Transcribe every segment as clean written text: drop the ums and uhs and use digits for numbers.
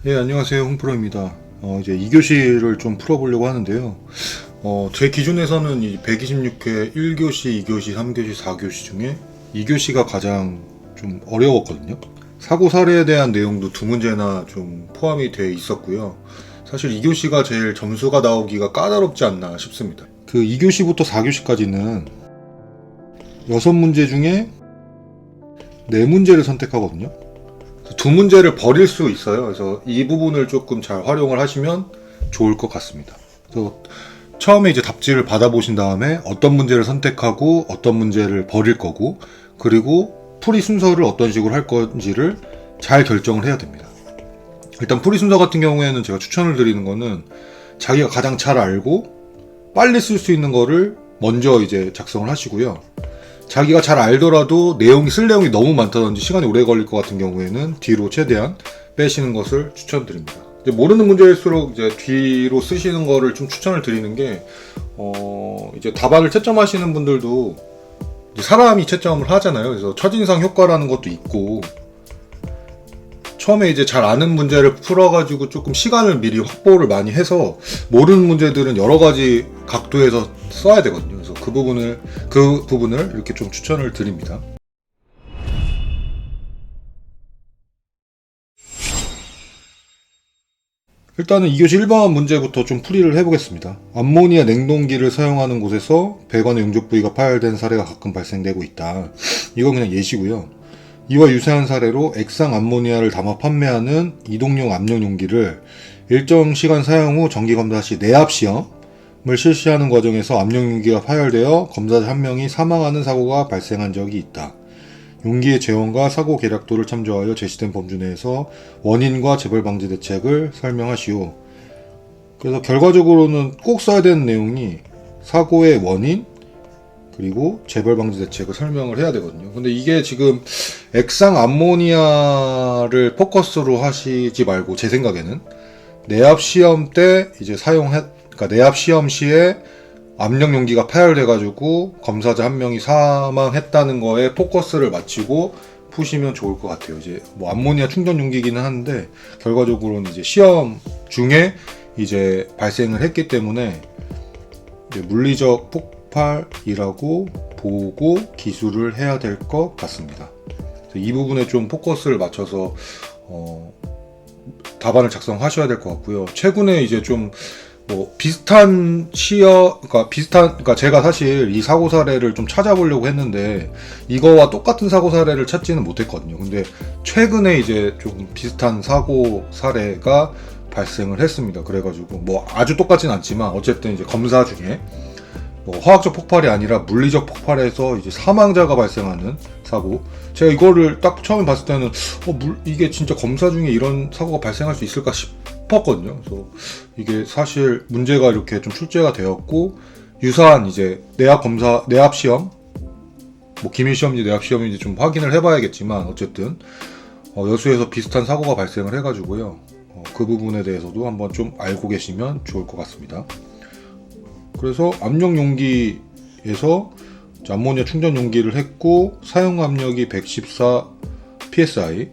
예, 안녕하세요. 홍프로입니다. 이제 2교시를 좀 풀어보려고 하는데요. 제 기준에서는 이 126회 1교시, 2교시, 3교시, 4교시 중에 2교시가 가장 좀 어려웠거든요. 사고 사례에 대한 내용도 두 문제나 좀 포함이 되어 있었고요. 사실 2교시가 제일 점수가 나오기가 까다롭지 않나 싶습니다. 그 2교시부터 4교시까지는 6문제 중에 4문제를 선택하거든요. 두 문제를 버릴 수 있어요. 그래서 이 부분을 조금 잘 활용을 하시면 좋을 것 같습니다. 그래서 처음에 이제 답지를 받아보신 다음에 어떤 문제를 선택하고 어떤 문제를 버릴 거고, 그리고 풀이 순서를 어떤 식으로 할 건지를 잘 결정을 해야 됩니다. 일단 풀이 순서 같은 경우에는 제가 추천을 드리는 거는 자기가 가장 잘 알고 빨리 쓸 수 있는 거를 먼저 이제 작성을 하시고요. 자기가 잘 알더라도 쓸 내용이 너무 많다든지 시간이 오래 걸릴 것 같은 경우에는 뒤로 최대한 빼시는 것을 추천드립니다. 이제 모르는 문제일수록 이제 뒤로 쓰시는 거를 좀 추천을 드리는 게, 이제 답안을 채점하시는 분들도 이제 사람이 채점을 하잖아요. 그래서 첫인상 효과라는 것도 있고, 처음에 이제 잘 아는 문제를 풀어가지고 조금 시간을 미리 확보를 많이 해서 모르는 문제들은 여러 가지 각도에서 써야 되거든요. 그래서 그 부분을 이렇게 좀 추천을 드립니다. 일단은 2교시 1번 문제부터 좀 풀이를 해보겠습니다. 암모니아 냉동기를 사용하는 곳에서 배관의 용접 부위가 파열된 사례가 가끔 발생되고 있다. 이건 그냥 예시고요. 이와 유사한 사례로 액상 암모니아를 담아 판매하는 이동용 압력 용기를 일정 시간 사용 후 정기 검사 시 내압 시험을 실시하는 과정에서 압력 용기가 파열되어 검사자 한 명이 사망하는 사고가 발생한 적이 있다. 용기의 재원과 사고 계략도를 참조하여 제시된 범주 내에서 원인과 재발 방지 대책을 설명하시오. 그래서 결과적으로는 꼭 써야 되는 내용이 사고의 원인, 그리고 재발 방지 대책을 설명을 해야 되거든요. 근데 이게 지금 액상 암모니아를 포커스로 하시지 말고, 제 생각에는 내압 시험 때 이제 그러니까 내압 시험 시에 압력 용기가 파열돼가지고 검사자 한 명이 사망했다는 거에 포커스를 맞추고 푸시면 좋을 것 같아요. 이제 뭐 암모니아 충전 용기기는 하는데 결과적으로는 이제 시험 중에 이제 발생을 했기 때문에 이제 물리적 폭발이라고 보고 기술을 해야 될 것 같습니다. 이 부분에 좀 포커스를 맞춰서 답안을 작성하셔야 될 것 같고요. 최근에 이제 좀 그러니까 제가 사실 이 사고 사례를 좀 찾아보려고 했는데 이거와 똑같은 사고 사례를 찾지는 못했거든요. 근데 최근에 이제 좀 비슷한 사고 사례가 발생을 했습니다. 그래가지고 뭐 아주 똑같진 않지만 어쨌든 이제 검사 중에 뭐 화학적 폭발이 아니라 물리적 폭발에서 이제 사망자가 발생하는 사고. 제가 이거를 딱 처음에 봤을 때는 이게 진짜 검사 중에 이런 사고가 발생할 수 있을까 싶었거든요. 그래서 이게 사실 문제가 이렇게 좀 출제가 되었고, 유사한 이제 내압 시험, 뭐 기밀 시험인지 내압 시험인지 좀 확인을 해봐야겠지만 어쨌든 여수에서 비슷한 사고가 발생을 해가지고요. 그 부분에 대해서도 한번 좀 알고 계시면 좋을 것 같습니다. 그래서 압력 용기에서 암모니아 충전 용기를 했고 사용 압력이 114 psi,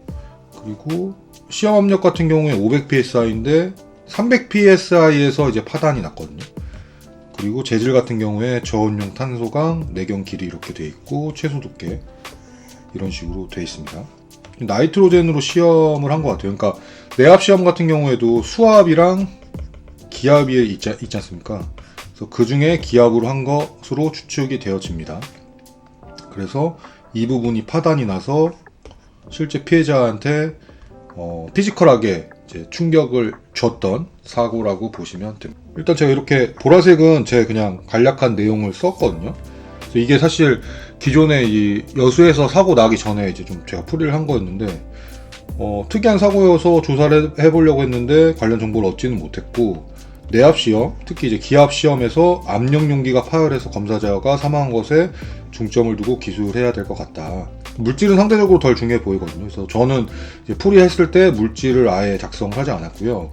그리고 시험 압력 같은 경우에 500 psi인데 300 psi에서 이제 파단이 났거든요. 그리고 재질 같은 경우에 저온용 탄소강, 내경 길이 이렇게 돼 있고 최소 두께 이런 식으로 돼 있습니다. 나이트로젠으로 시험을 한 것 같아요. 그러니까 내압 시험 같은 경우에도 수압이랑 기압이 있지 않습니까? 그 중에 기압으로 한 것으로 추측이 되어집니다. 그래서 이 부분이 파단이 나서 실제 피해자한테 피지컬하게 이제 충격을 줬던 사고라고 보시면 됩니다. 일단 제가 이렇게 보라색은 제 그냥 간략한 내용을 썼거든요. 그래서 이게 사실 기존에 이 여수에서 사고 나기 전에 이제 좀 제가 풀이를 한 거였는데 특이한 사고여서 조사를 해보려고 했는데 관련 정보를 얻지는 못했고, 내압 시험, 특히 이제 기압 시험에서 압력 용기가 파열해서 검사자가 사망한 것에 중점을 두고 기술해야 될 것 같다. 물질은 상대적으로 덜 중요해 보이거든요. 그래서 저는 이제 풀이했을 때 물질을 아예 작성을 하지 않았고요.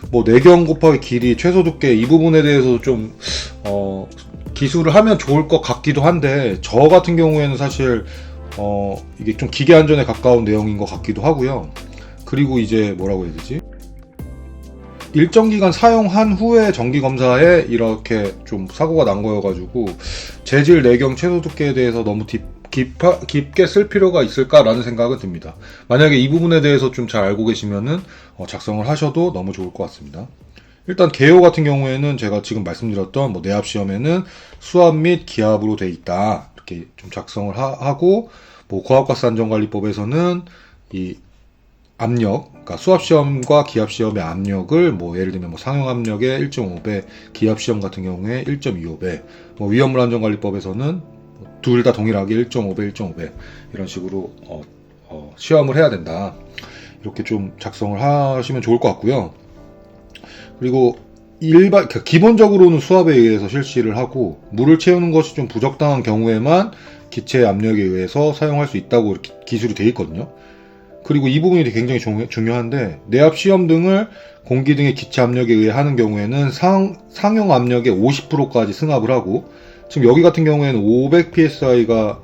뭐 내경 곱하기 길이, 최소 두께 이 부분에 대해서 좀 기술을 하면 좋을 것 같기도 한데, 저 같은 경우에는 사실 이게 좀 기계 안전에 가까운 내용인 것 같기도 하고요. 그리고 이제 뭐라고 해야 되지? 일정 기간 사용한 후에 정기 검사에 이렇게 좀 사고가 난 거여가지고 재질, 내경, 최소 두께에 대해서 너무 깊게 쓸 필요가 있을까라는 생각은 듭니다. 만약에 이 부분에 대해서 좀 잘 알고 계시면은 작성을 하셔도 너무 좋을 것 같습니다. 일단 개요 같은 경우에는 제가 지금 말씀드렸던 뭐 내압 시험에는 수압 및 기압으로 돼 있다 이렇게 좀 작성을 하고, 뭐 고압가스 안전관리법에서는 이 압력, 그러니까 수압 시험과 기압 시험의 압력을 뭐 예를 들면 뭐 상용 압력의 1.5배, 기압 시험 같은 경우에 1.25배, 뭐 위험물 안전관리법에서는 둘 다 동일하게 1.5배, 1.5배 이런 식으로 시험을 해야 된다. 이렇게 좀 작성을 하시면 좋을 것 같고요. 그리고 기본적으로는 수압에 의해서 실시를 하고, 물을 채우는 것이 좀 부적당한 경우에만 기체 압력에 의해서 사용할 수 있다고 이렇게 기술이 되어 있거든요. 그리고 이 부분이 굉장히 중요한데, 내압 시험 등을 공기 등의 기체 압력에 의해 하는 경우에는 상용 압력의 50%까지 승합을 하고, 지금 여기 같은 경우에는 500psi가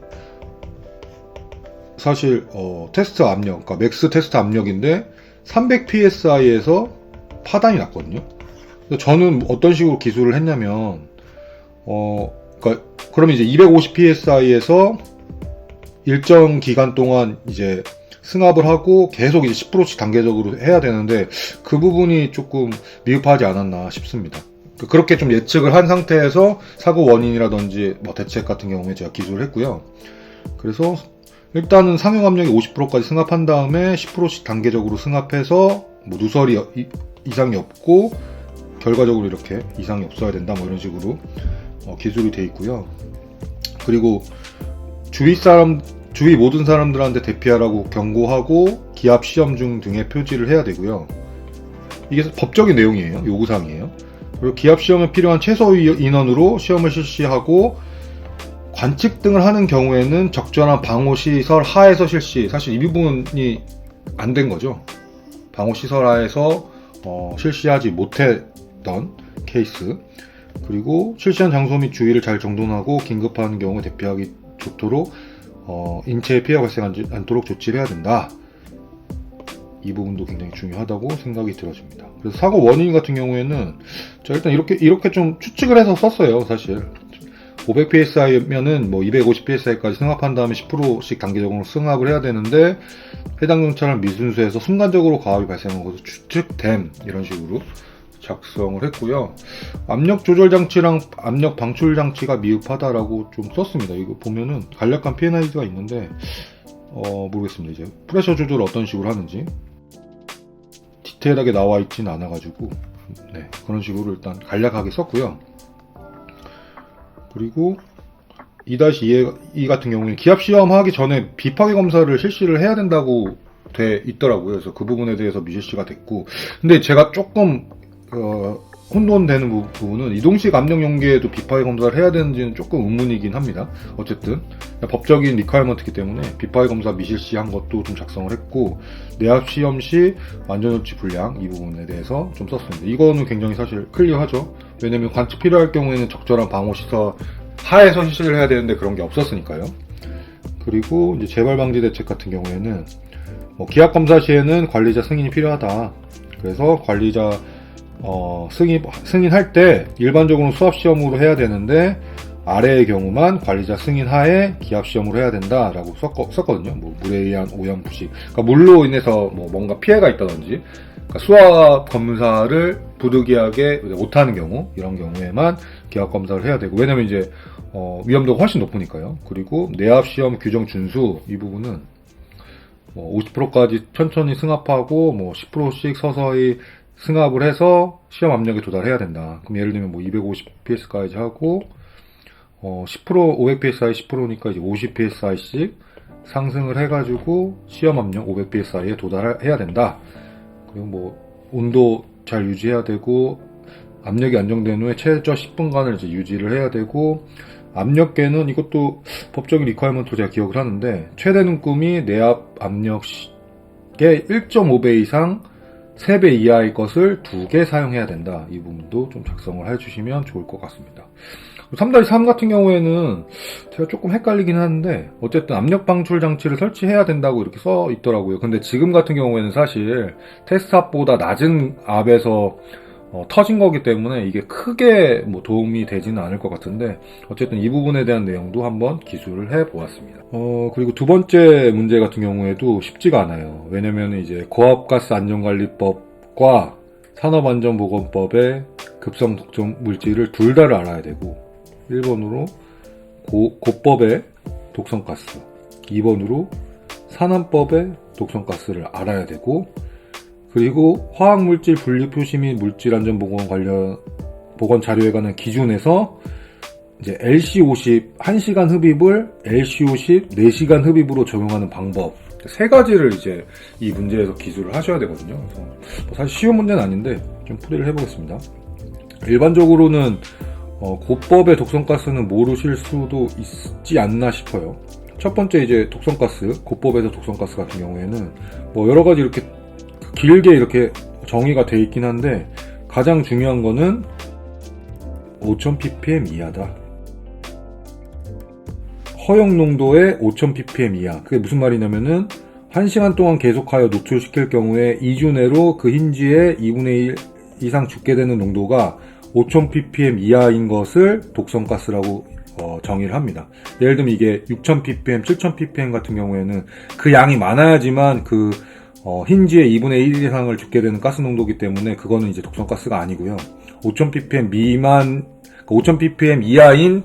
사실 테스트 압력, 그러니까 맥스 테스트 압력인데 300psi에서 파단이 났거든요. 저는 어떤 식으로 기술을 했냐면, 그러니까 그러면 이제 250psi에서 일정 기간 동안 이제 승합을 하고 계속 이제 10%씩 단계적으로 해야 되는데, 그 부분이 조금 미흡하지 않았나 싶습니다. 그렇게 좀 예측을 한 상태에서 사고 원인이라든지 뭐 대책 같은 경우에 제가 기술을 했고요. 그래서 일단은 상용 압력이 50%까지 승합한 다음에 10%씩 단계적으로 승합해서 뭐 누설이 이상이 없고 결과적으로 이렇게 이상이 없어야 된다 뭐 이런 식으로 기술이 돼 있고요. 그리고 주위 모든 사람들한테 대피하라고 경고하고 기압 시험 중 등의 표지를 해야 되고요. 이게 법적인 내용이에요. 요구사항이에요. 그리고 기압 시험에 필요한 최소 인원으로 시험을 실시하고, 관측 등을 하는 경우에는 적절한 방호시설 하에서 실시. 사실 이 부분이 안 된 거죠. 방호시설 하에서 실시하지 못했던 케이스. 그리고 실시한 장소 및 주위를 잘 정돈하고 긴급한 경우에 대피하기 좋도록 인체에 피해가 발생하지 않도록 조치를 해야 된다. 이 부분도 굉장히 중요하다고 생각이 들어집니다. 그래서 사고 원인 같은 경우에는 자 일단 이렇게 좀 추측을 해서 썼어요. 사실 500psi면은 뭐 250psi까지 승합한 다음에 10%씩 단계적으로 승합을 해야 되는데, 해당 정차를 미순수해서 순간적으로 과압이 발생한 것으로 추측됨, 이런 식으로 작성을 했고요. 압력 조절 장치랑 압력 방출 장치가 미흡하다라고 좀 썼습니다. 이거 보면은 간략한 P&Id가 있는데 모르겠습니다. 이제 프레셔 조절을 어떤 식으로 하는지 디테일하게 나와 있지는 않아가지고 그런 식으로 일단 간략하게 썼고요. 그리고 2-2 같은 경우는 기압 시험 하기 전에 비파괴 검사를 실시를 해야 된다고 돼 있더라고요. 그래서 그 부분에 대해서 미실시가 됐고, 근데 제가 조금 혼돈되는 부분은 이동식 압력 용기에도 비파괴 검사를 해야 되는지는 조금 의문이긴 합니다. 어쨌든 법적인 리퀘어먼트이기 때문에 비파괴 검사 미실시한 것도 좀 작성을 했고, 내압 시험 시 완전조치 불량 이 부분에 대해서 좀 썼습니다. 이거는 굉장히 사실 클리어하죠. 왜냐면 관측 필요할 경우에는 적절한 방호시설 하에서 실시를 해야 되는데 그런 게 없었으니까요. 그리고 이제 재발 방지 대책 같은 경우에는 기압 검사 시에는 관리자 승인이 필요하다. 그래서 관리자 승인할 때 일반적으로 수압 시험으로 해야 되는데 아래의 경우만 관리자 승인 하에 기압 시험으로 해야 된다라고 썼거든요. 뭐 물에 의한 오염 부식, 그러니까 물로 인해서 뭐 뭔가 피해가 있다든지, 그러니까 수압 검사를 부득이하게 못하는 경우, 이런 경우에만 기압 검사를 해야 되고, 왜냐면 이제 위험도가 훨씬 높으니까요. 그리고 내압 시험 규정 준수 이 부분은 50%까지 천천히 승합하고 10%씩 서서히 승합을 해서 시험 압력에 도달해야 된다. 그럼 예를 들면 250ps까지 하고 10% 500psi 10%니까 이제 50psi씩 상승을 해가지고 시험 압력 500psi에 도달해야 된다. 그리고 온도 잘 유지해야 되고, 압력이 안정된 후에 최저 10분간을 이제 유지를 해야 되고, 압력계는 이것도 법적인 리퀘어먼트 제가 기억을 하는데, 최대 눈금이 내압 압력의 1.5배 이상 3배 이하의 것을 2개 사용해야 된다. 이 부분도 좀 작성을 해주시면 좋을 것 같습니다. 3-3 같은 경우에는 제가 조금 헷갈리긴 하는데 어쨌든 압력 방출 장치를 설치해야 된다고 이렇게 써 있더라고요. 근데 지금 같은 경우에는 사실 테스트 압보다 낮은 압에서 터진 거기 때문에 이게 크게 뭐 도움이 되지는 않을 것 같은데 어쨌든 이 부분에 대한 내용도 한번 기술을 해 보았습니다. 그리고 두 번째 문제 같은 경우에도 쉽지가 않아요. 왜냐면 이제 고압가스 안전관리법과 산업안전보건법의 급성 독성 물질을 둘 다를 알아야 되고 1번으로 고법의 독성가스, 2번으로 산안법의 독성가스를 알아야 되고 그리고 화학물질 분리표시 및 물질안전보건 관련 보건 자료에 관한 기준에서 이제 LC50 1시간 흡입을 LC50 4시간 흡입으로 적용하는 방법 세 가지를 이제 이 문제에서 기술을 하셔야 되거든요. 그래서 뭐 사실 쉬운 문제는 아닌데 좀 풀이를 해보겠습니다. 일반적으로는 고법의 독성가스는 모르실 수도 있지 않나 싶어요. 첫 번째 이제 독성가스, 고법에서 독성가스 같은 경우에는 뭐 여러 가지 이렇게 길게 이렇게 정의가 돼 있긴 한데 가장 중요한 거는 5000ppm 이하다. 허용 농도의 5000ppm 이하. 그게 무슨 말이냐면은 1시간 동안 계속하여 노출시킬 경우에 2주 내로 그 힌지의 2분의 1 이상 죽게 되는 농도가 5000ppm 이하인 것을 독성가스라고 정의를 합니다. 예를 들면 이게 6000ppm, 7000ppm 같은 경우에는 그 양이 많아야지만 그 힌지의 2분의 1 이상을 죽게 되는 가스 농도이기 때문에 그거는 이제 독성가스가 아니고요. 5000ppm 미만, 5000ppm 이하인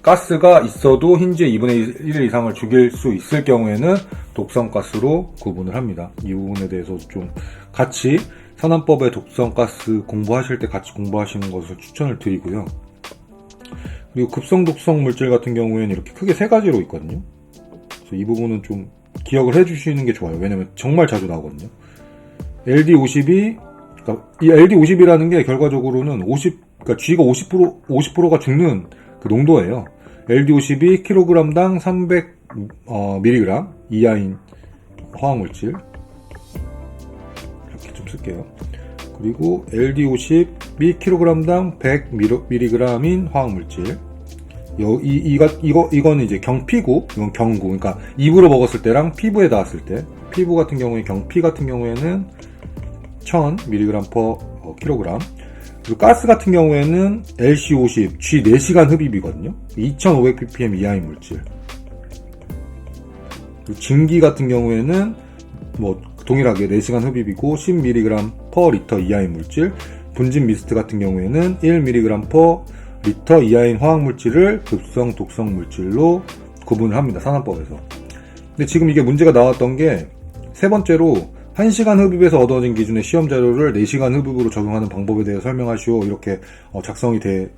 가스가 있어도 힌지의 2분의 1 이상을 죽일 수 있을 경우에는 독성가스로 구분을 합니다. 이 부분에 대해서 좀 같이 산안법의 독성가스 공부하실 때 같이 공부하시는 것을 추천을 드리고요. 그리고 급성 독성 물질 같은 경우에는 이렇게 크게 세 가지로 있거든요. 그래서 이 부분은 좀 기억을 해주시는 게 좋아요. 왜냐면 정말 자주 나오거든요. LD50이, 그러니까 이 LD50이라는 게 결과적으로는 그러니까 G가 50%가 죽는 그 농도예요. LD50이 kg당 300mg 이하인 화학물질. 이렇게 좀 쓸게요. 그리고 LD50이 kg당 100mg인 화학물질. 이거는 이제 경피고, 이건 경구. 그러니까 입으로 먹었을 때랑 피부에 닿았을 때. 피부 같은 경우에 경피 같은 경우에는 1000mg/kg. 그리고 가스 같은 경우에는 LC50, G 4시간 흡입이거든요. 2500ppm 이하인 물질. 그리고 증기 같은 경우에는 뭐 동일하게 4시간 흡입이고 10mg/L 이하인 물질. 분진 미스트 같은 경우에는 1mg/L 이하인 화학물질을 급성 독성 물질로 구분을 합니다. 산안법에서. 근데 지금 이게 문제가 나왔던 게 세 번째로 1시간 흡입에서 얻어진 기준의 시험 자료를 4시간 흡입으로 적용하는 방법에 대해 설명하시오. 이렇게 작성이 돼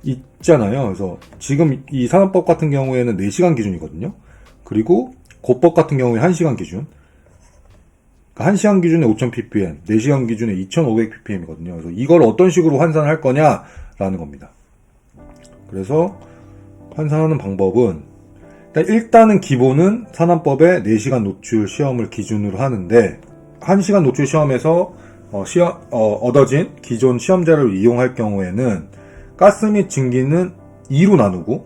있잖아요. 그래서 지금 이 산안법 같은 경우에는 4시간 기준이거든요. 그리고 고법 같은 경우에 1시간 기준. 그러니까 1시간 기준에 5000ppm, 4시간 기준에 2500ppm이거든요. 그래서 이걸 어떤 식으로 환산할 거냐라는 겁니다. 그래서 환산하는 방법은 일단은 기본은 산안법의 4시간 노출 시험을 기준으로 하는데 1시간 노출 시험에서 얻어진 기존 시험 자료를 이용할 경우에는 가스 및 증기는 2로 나누고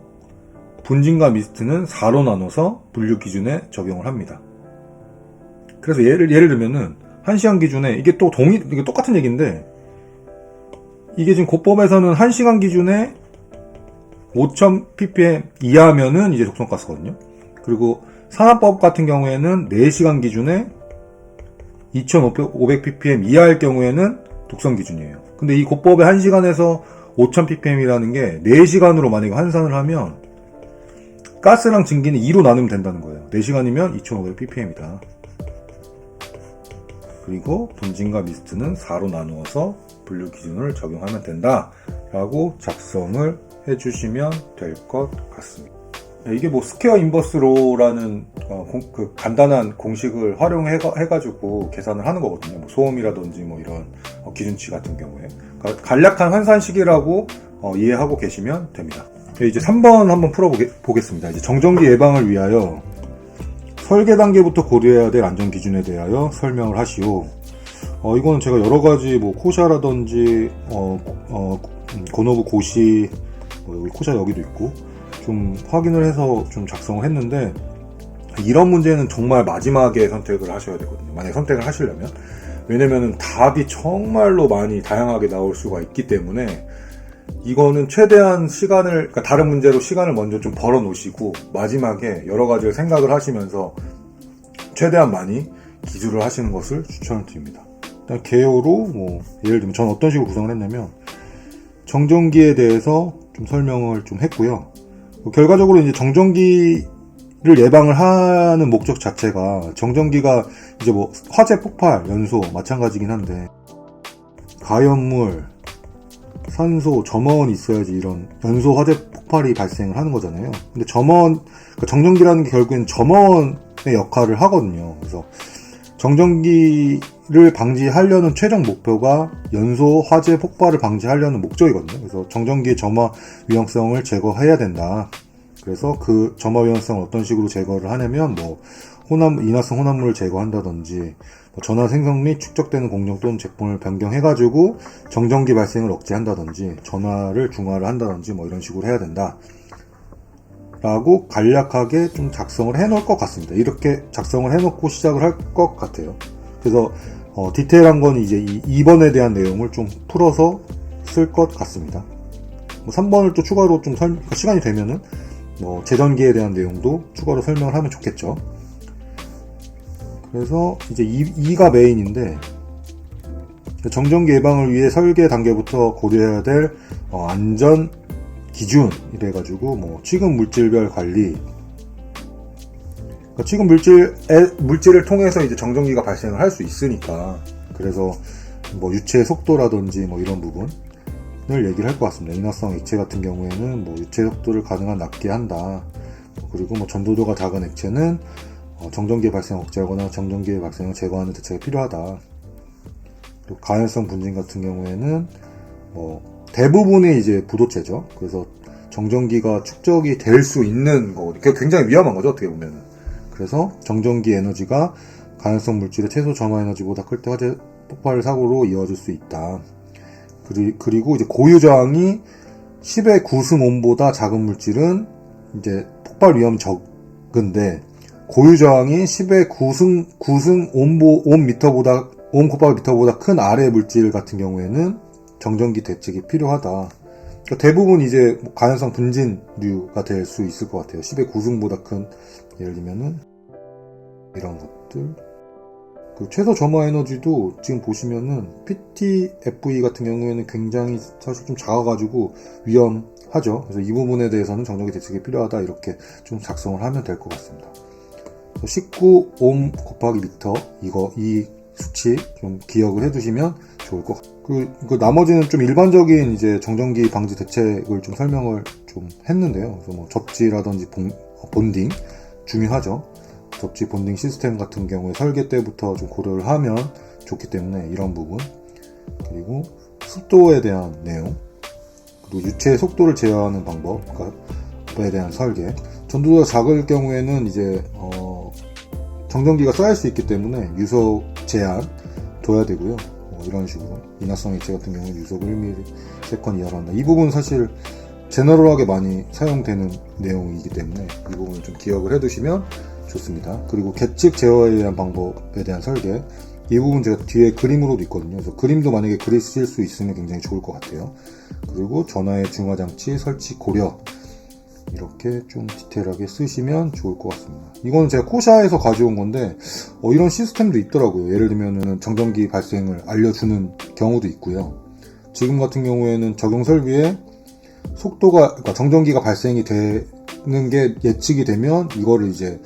분진과 미스트는 4로 나눠서 분류 기준에 적용을 합니다. 그래서 예를 들면은 1시간 기준에 이게 똑같은 얘기인데 이게 지금 고법에서는 1시간 기준에 5000ppm 이하면은 이제 독성가스거든요. 그리고 산안법 같은 경우에는 4시간 기준에 2500ppm 이하일 경우에는 독성 기준이에요. 근데 이 고법의 1시간에서 5000ppm이라는 게 4시간으로 만약에 환산을 하면 가스랑 증기는 2로 나누면 된다는 거예요. 4시간이면 2500ppm이다. 그리고 분진과 미스트는 4로 나누어서 분류 기준을 적용하면 된다 라고 작성을 해주시면 될 것 같습니다. 이게 뭐 스퀘어 인버스로라는 그 간단한 공식을 활용해가지고 계산을 하는 거거든요. 뭐 소음이라든지 뭐 이런 기준치 같은 경우에 그러니까 간략한 환산식이라고 이해하고 계시면 됩니다. 이제 3번 한번 풀어보겠습니다. 이제 정전기 예방을 위하여 설계 단계부터 고려해야 될 안전 기준에 대하여 설명을 하시오. 이거는 제가 여러 가지 뭐 코샤라든지 고노브 고시 여기 코샷 여기도 있고 좀 확인을 해서 좀 작성을 했는데, 이런 문제는 정말 마지막에 선택을 하셔야 되거든요. 만약에 선택을 하시려면. 왜냐면은 답이 정말로 많이 다양하게 나올 수가 있기 때문에 이거는 최대한 시간을, 그러니까 다른 문제로 시간을 먼저 좀 벌어 놓으시고 마지막에 여러 가지를 생각을 하시면서 최대한 많이 기술을 하시는 것을 추천을 드립니다. 일단 개요로 예를 들면 저는 어떤 식으로 구성을 했냐면, 정전기에 대해서 좀 설명을 좀 했고요. 결과적으로 이제 정전기를 예방을 하는 목적 자체가, 정전기가 이제 화재 폭발, 연소 마찬가지긴 한데, 가연물, 산소, 점화원이 있어야지 이런 연소 화재 폭발이 발생을 하는 거잖아요. 근데 그러니까 정전기라는 게 결국엔 점화원의 역할을 하거든요. 그래서 정전기를 방지하려는 최종 목표가 연소 화재 폭발을 방지하려는 목적이거든요. 그래서 정전기의 점화 위험성을 제거해야 된다. 그래서 그 점화 위험성을 어떤 식으로 제거를 하냐면 인화성 혼합물을 제거한다든지, 전화 생성 및 축적되는 공정 또는 제품을 변경해가지고 정전기 발생을 억제한다든지, 전화를 중화를 한다든지 이런 식으로 해야 된다 라고 간략하게 좀 작성을 해 놓을 것 같습니다. 이렇게 작성을 해 놓고 시작을 할 것 같아요. 그래서 디테일한 건 이제 2번에 대한 내용을 좀 풀어서 쓸 것 같습니다. 3번을 또 추가로 좀 시간이 되면은 제전기에 대한 내용도 추가로 설명을 하면 좋겠죠. 그래서 이제 2가 메인인데, 정전기 예방을 위해 설계 단계부터 고려해야 될 안전 기준 이래가지고 취급 물질별 관리, 그러니까 취급 물질을 통해서 이제 정전기가 발생을 할 수 있으니까, 그래서 유체 속도라든지 이런 부분을 얘기를 할 것 같습니다. 인화성 액체 같은 경우에는 유체 속도를 가능한 낮게 한다. 그리고 전도도가 작은 액체는 정전기의 발생 억제하거나 정전기의 발생을 제거하는 대책이 필요하다. 그리고 가연성 분진 같은 경우에는 대부분이 이제 부도체죠. 그래서 정전기가 축적이 될 수 있는 거거든요. 굉장히 위험한 거죠, 어떻게 보면은. 그래서 정전기 에너지가 가연성 물질의 최소 점화 에너지보다 클 때 화재 폭발 사고로 이어질 수 있다. 그리고 이제 고유 저항이 10의 9승 5보다 작은 물질은 이제 폭발 위험 적은데, 고유 저항이 10의 9승 5m 곱하기 미터보다 큰 아래 물질 같은 경우에는 정전기 대책이 필요하다. 그러니까 대부분 이제 가연성 분진류가 될 수 있을 것 같아요. 10의 9승보다 큰, 예를 들면은 이런 것들. 그 최소 점화 에너지도 지금 보시면은 PTFE 같은 경우에는 굉장히 사실 좀 작아가지고 위험하죠. 그래서 이 부분에 대해서는 정전기 대책이 필요하다, 이렇게 좀 작성을 하면 될 것 같습니다. 19옴 곱하기 미터, 이 수치 좀 기억을 해두시면 좋을 것 같아요. 그 나머지는 좀 일반적인 이제 정전기 방지 대책을 좀 설명을 좀 했는데요. 그래서 접지라든지 본딩 중요하죠. 접지 본딩 시스템 같은 경우에 설계 때부터 좀 고려를 하면 좋기 때문에 이런 부분, 그리고 습도에 대한 내용, 그리고 유체의 속도를 제어하는 방법에 대한 설계. 전도도가 작을 경우에는 이제 정전기가 쌓일 수 있기 때문에 유속 제한 둬야 되고요. 이런 식으로 인화성 액체 같은 경우는 유속 1ms 이하로 한다. 이 부분 사실 제너럴하게 많이 사용되는 내용이기 때문에 이 부분을 좀 기억을 해두시면 좋습니다. 그리고 계측 제어에 대한 방법에 대한 설계, 이 부분 제가 뒤에 그림으로도 있거든요. 그래서 그림도 만약에 그리실 수 있으면 굉장히 좋을 것 같아요. 그리고 전화의 중화장치 설치 고려, 이렇게 좀 디테일하게 쓰시면 좋을 것 같습니다. 이건 제가 코샤에서 가져온 건데 이런 시스템도 있더라고요. 예를 들면 정전기 발생을 알려주는 경우도 있고요. 지금 같은 경우에는 적용 설비에 그러니까 정전기가 발생이 되는 게 예측이 되면 이거를 이제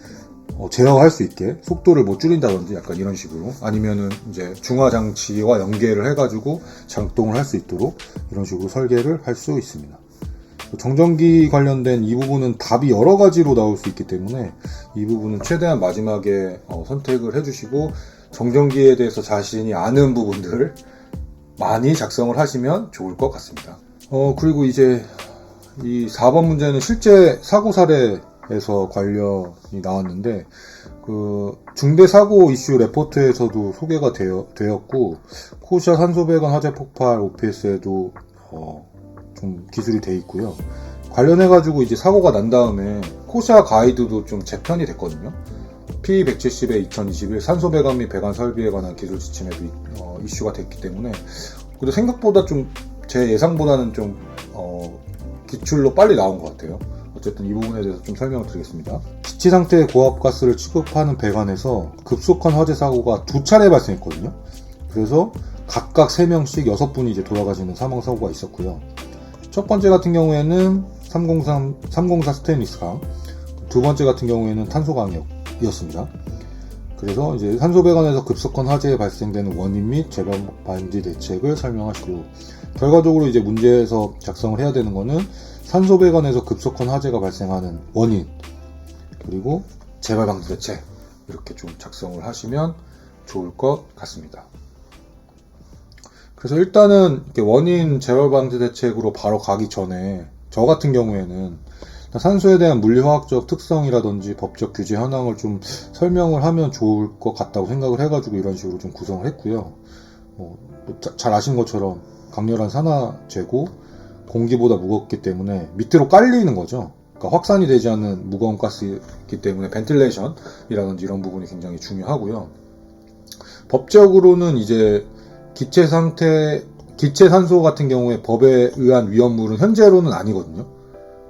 제어할 수 있게 속도를 줄인다든지 약간 이런 식으로, 아니면은 이제 중화장치와 연계를 해가지고 작동을 할 수 있도록 이런 식으로 설계를 할 수 있습니다. 정전기 관련된 이 부분은 답이 여러 가지로 나올 수 있기 때문에 이 부분은 최대한 마지막에 선택을 해주시고, 정전기에 대해서 자신이 아는 부분들을 많이 작성을 하시면 좋을 것 같습니다. 그리고 이제 이 4번 문제는 실제 사고 사례에서 관련이 나왔는데, 그 중대 사고 이슈 레포트에서도 소개가 되었고, 코샤 산소배관 화재 폭발 OPS에도 좀 기술이 돼 있고요. 관련해가지고 이제 사고가 난 다음에 코샤 가이드도 좀 재편이 됐거든요. P170에 2021 산소 배관 및 배관 설비에 관한 기술 지침에도 이슈가 됐기 때문에, 근데 생각보다 좀 제 예상보다는 좀 기출로 빨리 나온 것 같아요. 어쨌든 이 부분에 대해서 좀 설명을 드리겠습니다. 기체 상태의 고압가스를 취급하는 배관에서 급속한 화재 사고가 2차례 발생했거든요. 그래서 각각 3명씩 6분이 이제 돌아가시는 사망 사고가 있었고요. 첫 번째 같은 경우에는 304 스테인리스강, 두 번째 같은 경우에는 탄소강이었습니다. 그래서 이제 산소 배관에서 급속한 화재에 발생되는 원인 및 재발 방지 대책을 설명하시고, 결과적으로 이제 문제에서 작성을 해야 되는 거는 산소 배관에서 급속한 화재가 발생하는 원인, 그리고 재발 방지 대책, 이렇게 좀 작성을 하시면 좋을 것 같습니다. 그래서 일단은 이렇게 원인 재발 방지 대책으로 바로 가기 전에 저 같은 경우에는 산소에 대한 물리화학적 특성이라든지 법적 규제 현황을 좀 설명을 하면 좋을 것 같다고 생각을 해가지고 이런 식으로 좀 구성을 했고요. 잘 아시는 것처럼 강렬한 산화제고 공기보다 무겁기 때문에 밑으로 깔리는 거죠. 그러니까 확산이 되지 않는 무거운 가스이기 때문에 벤틸레이션이라든지 이런 부분이 굉장히 중요하고요. 법적으로는 이제 기체 산소 같은 경우에 법에 의한 위험물은 현재로는 아니거든요.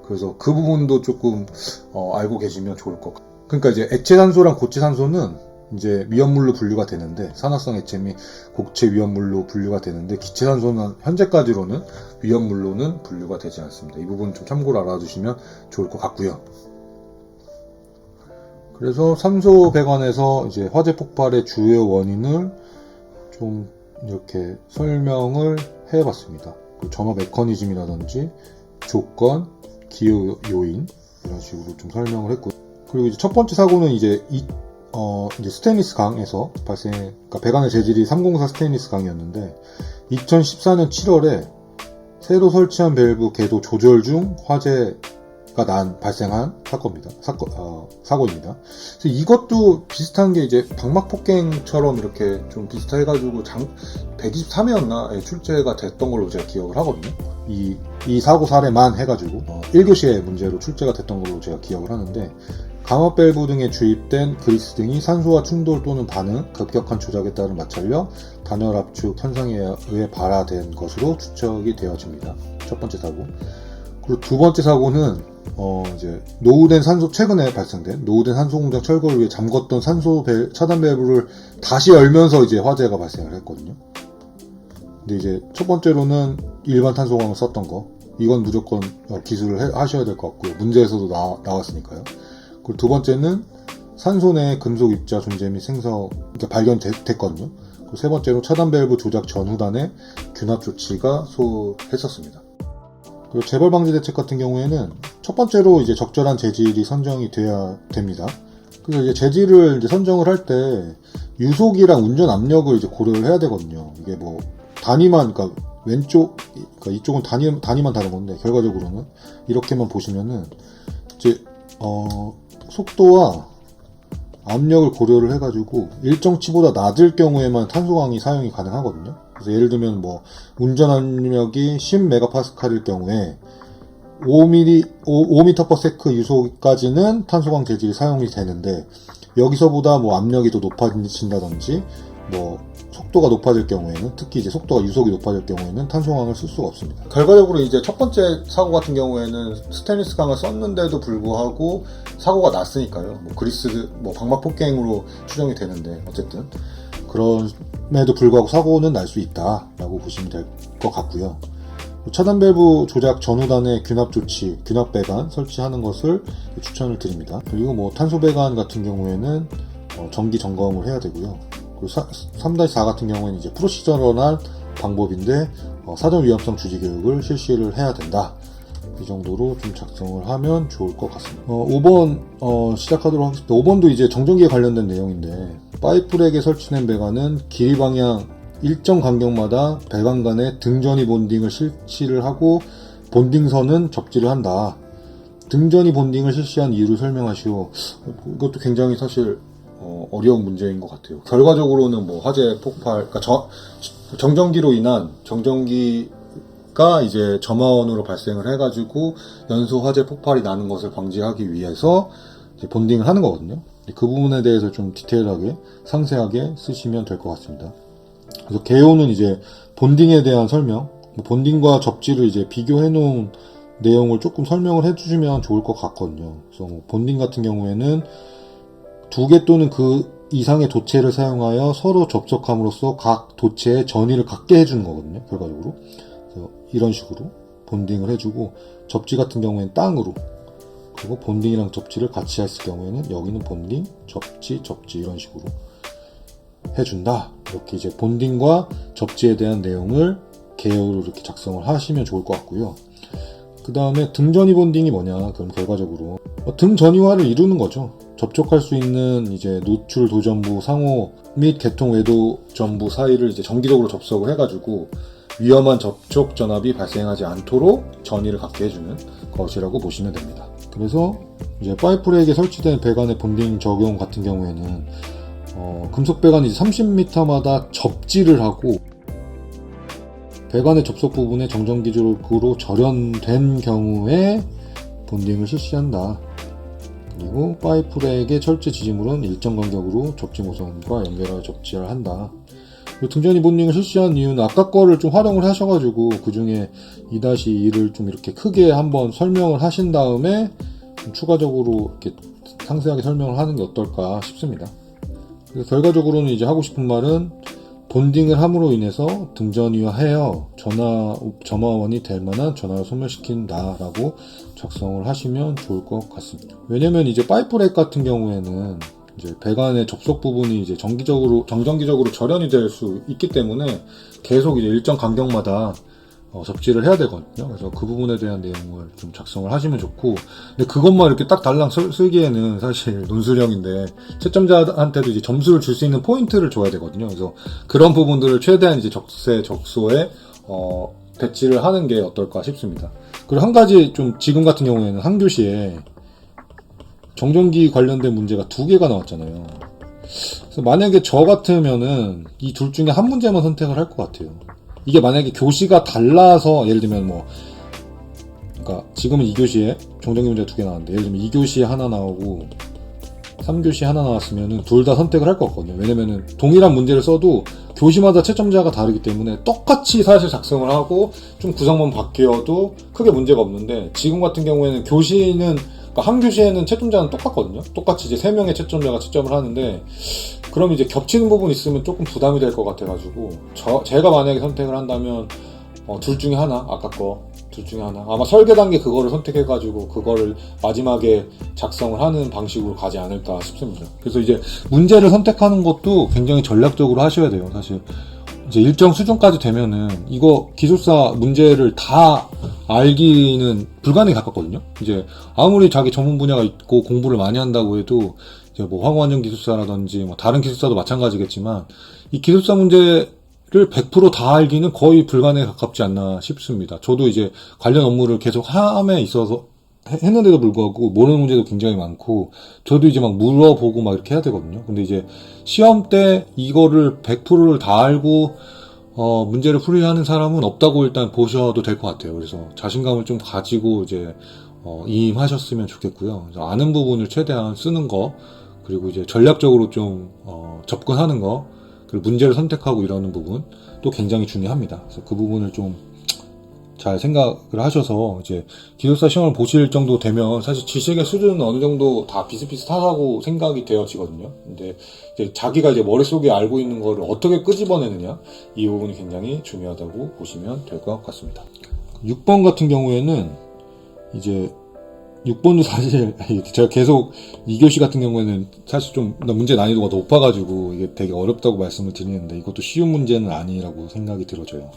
그래서 그 부분도 조금 알고 계시면 좋을 것 같아요. 그러니까 이제 액체 산소랑 고체 산소는 이제 위험물로 분류가 되는데, 산화성 액체 및 고체 위험물로 분류가 되는데, 기체 산소는 현재까지로는 위험물로는 분류가 되지 않습니다. 이 부분 좀 참고로 알아두시면 좋을 것 같고요. 그래서 산소 배관에서 이제 화재 폭발의 주요 원인을 좀 이렇게 설명을 해봤습니다. 점화 메커니즘이라든지 조건, 기후 요인, 이런 식으로 좀 설명을 했고, 그리고 이제 첫 번째 사고는 이제 이제 스테인리스 강에서 그러니까 배관의 재질이 304 스테인리스 강이었는데, 2014년 7월에 새로 설치한 밸브 궤도 조절 중 화재가 발생한 사고입니다. 그래서 이것도 비슷한 게 이제 방막 폭갱처럼 이렇게 좀 비슷해가지고 123회였나 출제가 됐던 걸로 제가 기억을 하거든요. 이 사고 사례만 해가지고 1교시에 문제로 출제가 됐던 걸로 제가 기억을 하는데, 감압 밸브 등에 주입된 그리스 등이 산소와 충돌 또는 반응, 급격한 조작에 따른 마찰력, 단열 압축 현상에 의해 발화된 것으로 추측이 되어집니다. 첫 번째 사고. 그리고 두 번째 사고는 이제 최근에 발생된 노후된 산소 공장 철거를 위해 잠궜던 산소 차단 밸브를 다시 열면서 이제 화재가 발생을 했거든요. 근데 이제 첫 번째로는 일반 탄소광을 썼던 거, 이건 무조건 기술을 하셔야 될 것 같고요. 문제에서도 나왔으니까요. 그리고 두 번째는 산소 내 금속 입자 존재 및 발견됐거든요. 그리고 세 번째로 차단 밸브 조작 전후단의 균합 조치가 소했었습니다. 그리고 재발 방지 대책 같은 경우에는 첫 번째로 이제 적절한 재질이 선정이 돼야 됩니다. 그래서 이제 재질을 이제 선정을 할 때 유속이랑 운전 압력을 이제 고려를 해야 되거든요. 이게 뭐 단위만, 그러니까 그러니까 이쪽은 단위만 다른 건데, 결과적으로는 이렇게만 보시면은 이제 속도와 압력을 고려를 해가지고 일정치보다 낮을 경우에만 탄소광이 사용이 가능하거든요. 그래서 예를 들면 뭐 운전 압력이 10메가파스칼일 경우에 5m/s 유속까지는 탄소광 재질이 사용이 되는데, 여기서보다 뭐 압력이 더 높아진다든지 뭐 속도가 높아질 경우에는, 특히 이제 속도가 유속이 높아질 경우에는 탄소광을 쓸 수가 없습니다. 결과적으로 이제 첫 번째 사고 같은 경우에는 스테인리스 강을 썼는데도 불구하고 사고가 났으니까요. 뭐 그리스 방막 폭갱으로 추정이 되는데, 어쨌든 그럼에도 불구하고 사고는 날 수 있다라고 보시면 될 것 같고요. 차단 밸브 조작 전후단의 균합 조치, 균합 배관 설치하는 것을 추천을 드립니다. 그리고 뭐 탄소 배관 같은 경우에는 정기 점검을 해야 되고요. 그리고 3-4 같은 경우에는 이제 프로시저럴한 방법인데, 사전 위험성 주지 교육을 실시를 해야 된다. 이 정도로 좀 작성을 하면 좋을 것 같습니다. 5번 시작하도록 하겠습니다. 5번도 이제 정전기에 관련된 내용인데, 파이프렉에 설치된 배관은 길이 방향 일정 간격마다 배관 간에 등전이 본딩을 실시를 하고 본딩선은 접지를 한다. 등전이 본딩을 실시한 이유를 설명하시오. 이것도 굉장히 사실 어려운 문제인 것 같아요. 결과적으로는 뭐 화재 폭발, 그러니까 정전기로 인한 정전기가 가 이제 점화원으로 발생을 해가지고 연소 화재 폭발이 나는 것을 방지하기 위해서 이제 본딩을 하는 거거든요. 그 부분에 대해서 좀 디테일하게 상세하게 쓰시면 될 것 같습니다. 그래서 개요는 이제 본딩에 대한 설명, 본딩과 접지를 이제 비교해 놓은 내용을 조금 설명을 해주시면 좋을 것 같거든요. 그래서 본딩 같은 경우에는 2개 또는 그 이상의 도체를 사용하여 서로 접촉함으로써 각 도체에 전위를 갖게 해주는 거거든요. 결과적으로. 그래서 이런 식으로 본딩을 해주고, 접지 같은 경우에는 땅으로, 그리고 본딩이랑 접지를 같이 했을 경우에는 여기는 본딩, 접지, 접지 이런 식으로 해준다. 이렇게 이제 본딩과 접지에 대한 내용을 개요로 이렇게 작성을 하시면 좋을 것 같고요. 그 다음에 등전위 본딩이 뭐냐? 그럼 결과적으로 등전위화를 이루는 거죠. 접촉할 수 있는 이제 노출 도전부 상호 및 개통 외도 전부 사이를 이제 정기적으로 접속을 해가지고 위험한 접촉 전압이 발생하지 않도록 전위를 갖게 해주는 것이라고 보시면 됩니다. 그래서 이제 파이프렉에 설치된 배관의 본딩 적용 같은 경우에는 금속 배관이 30m마다 접지를 하고 배관의 접속 부분에 정전기적으로 절연된 경우에 본딩을 실시한다. 그리고 파이프렉의 철제 지지물은 일정 간격으로 접지 모선과 연결하여 접지를 한다. 등전위 본딩을 실시한 이유는 아까 거를 좀 활용을 하셔가지고 그 중에 2-2를 좀 이렇게 크게 한번 설명을 하신 다음에 좀 추가적으로 이렇게 상세하게 설명을 하는 게 어떨까 싶습니다. 그래서 결과적으로는 이제 하고 싶은 말은 본딩을 함으로 인해서 등전위화하여 점화원이 될 만한 전화를 소멸시킨다라고 작성을 하시면 좋을 것 같습니다. 왜냐면 이제 파이프렉 같은 경우에는 이제 배관의 접속 부분이 이제 정전기적으로 절연이 될 수 있기 때문에 계속 이제 일정 간격마다 접지를 해야 되거든요. 그래서 그 부분에 대한 내용을 좀 작성을 하시면 좋고, 근데 그것만 이렇게 딱 달랑 쓰기에는 사실 논술형인데 채점자한테도 이제 점수를 줄 수 있는 포인트를 줘야 되거든요. 그래서 그런 부분들을 최대한 이제 적소에 배치를 하는 게 어떨까 싶습니다. 그리고 한 가지 좀 지금 같은 경우에는 한 교시에 정전기 관련된 문제가 2개가 나왔잖아요. 그래서 만약에 저 같으면은 이 둘 중에 한 문제만 선택을 할 것 같아요. 이게 만약에 교시가 달라서, 예를 들면 그러니까 지금은 2교시에 정전기 문제가 2개 나왔는데, 예를 들면 2교시에 하나 나오고 3교시에 하나 나왔으면은 둘 다 선택을 할 것 같거든요. 왜냐면은 동일한 문제를 써도 교시마다 채점자가 다르기 때문에 똑같이 사실 작성을 하고 좀 구성만 바뀌어도 크게 문제가 없는데, 지금 같은 경우에는 교시는, 그러니까 한 교시에는 채점자는 똑같거든요. 똑같이 이제 3명의 채점자가 채점을 하는데, 그럼 이제 겹치는 부분 있으면 조금 부담이 될 것 같아가지고, 제가 만약에 선택을 한다면 둘 중에 하나, 아까 거 둘 중에 하나, 아마 설계 단계 그거를 선택해가지고 그거를 마지막에 작성을 하는 방식으로 가지 않을까 싶습니다. 그래서 이제 문제를 선택하는 것도 굉장히 전략적으로 하셔야 돼요. 사실 이제 일정 수준까지 되면은 이거 기술사 문제를 다 알기는 불가능에 가깝거든요. 이제 아무리 자기 전문 분야가 있고 공부를 많이 한다고 해도 이제 뭐 황원전 기술사라든지 뭐 다른 기술사도 마찬가지겠지만 이 기술사 문제를 100% 다 알기는 거의 불가능에 가깝지 않나 싶습니다. 저도 이제 관련 업무를 계속 함에 있어서 했는데도 불구하고 모르는 문제도 굉장히 많고, 저도 이제 막 물어보고 막 이렇게 해야 되거든요. 근데 이제 시험 때 이거를 100%를 다 알고 문제를 풀이하는 사람은 없다고 일단 보셔도 될 것 같아요. 그래서 자신감을 좀 가지고 이제 임하셨으면 좋겠고요. 그래서 아는 부분을 최대한 쓰는 거, 그리고 이제 전략적으로 좀 접근하는 거, 그리고 문제를 선택하고 이러는 부분 또 굉장히 중요합니다. 그래서 그 부분을 좀 잘 생각을 하셔서 이제 기술사 시험을 보실 정도 되면 사실 지식의 수준은 어느 정도 다 비슷비슷하다고 생각이 되어지거든요. 근데 이제 자기가 이제 머릿속에 알고 있는 거를 어떻게 끄집어내느냐, 이 부분이 굉장히 중요하다고 보시면 될 것 같습니다. 6번 같은 경우에는 이제 6번도 사실 제가 계속 2교시 같은 경우에는 사실 좀 문제 난이도가 높아가지고 이게 되게 어렵다고 말씀을 드리는데, 이것도 쉬운 문제는 아니라고 생각이 들어져요.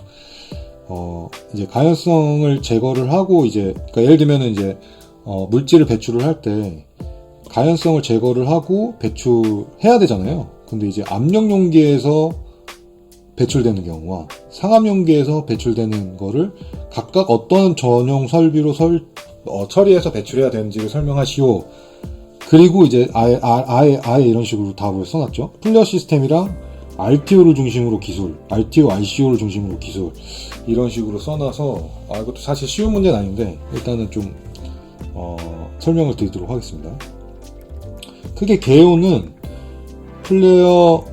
이제 가연성을 제거를 하고, 이제 그러니까 예를 들면은 이제 물질을 배출을 할 때 가연성을 제거를 하고 배출해야 되잖아요. 근데 이제 압력 용기에서 배출되는 경우와 상압 용기에서 배출되는 거를 각각 어떤 전용 설비로 처리해서 배출해야 되는지를 설명하시오. 그리고 이제 아예 이런 식으로 답을 써놨죠. 플레어 시스템이랑 RTO를 중심으로 기술, RTO, RCO를 중심으로 기술 이런 식으로 써놔서 이것도 사실 쉬운 문제는 아닌데 일단은 좀 설명을 드리도록 하겠습니다. 크게 개요는 플레이어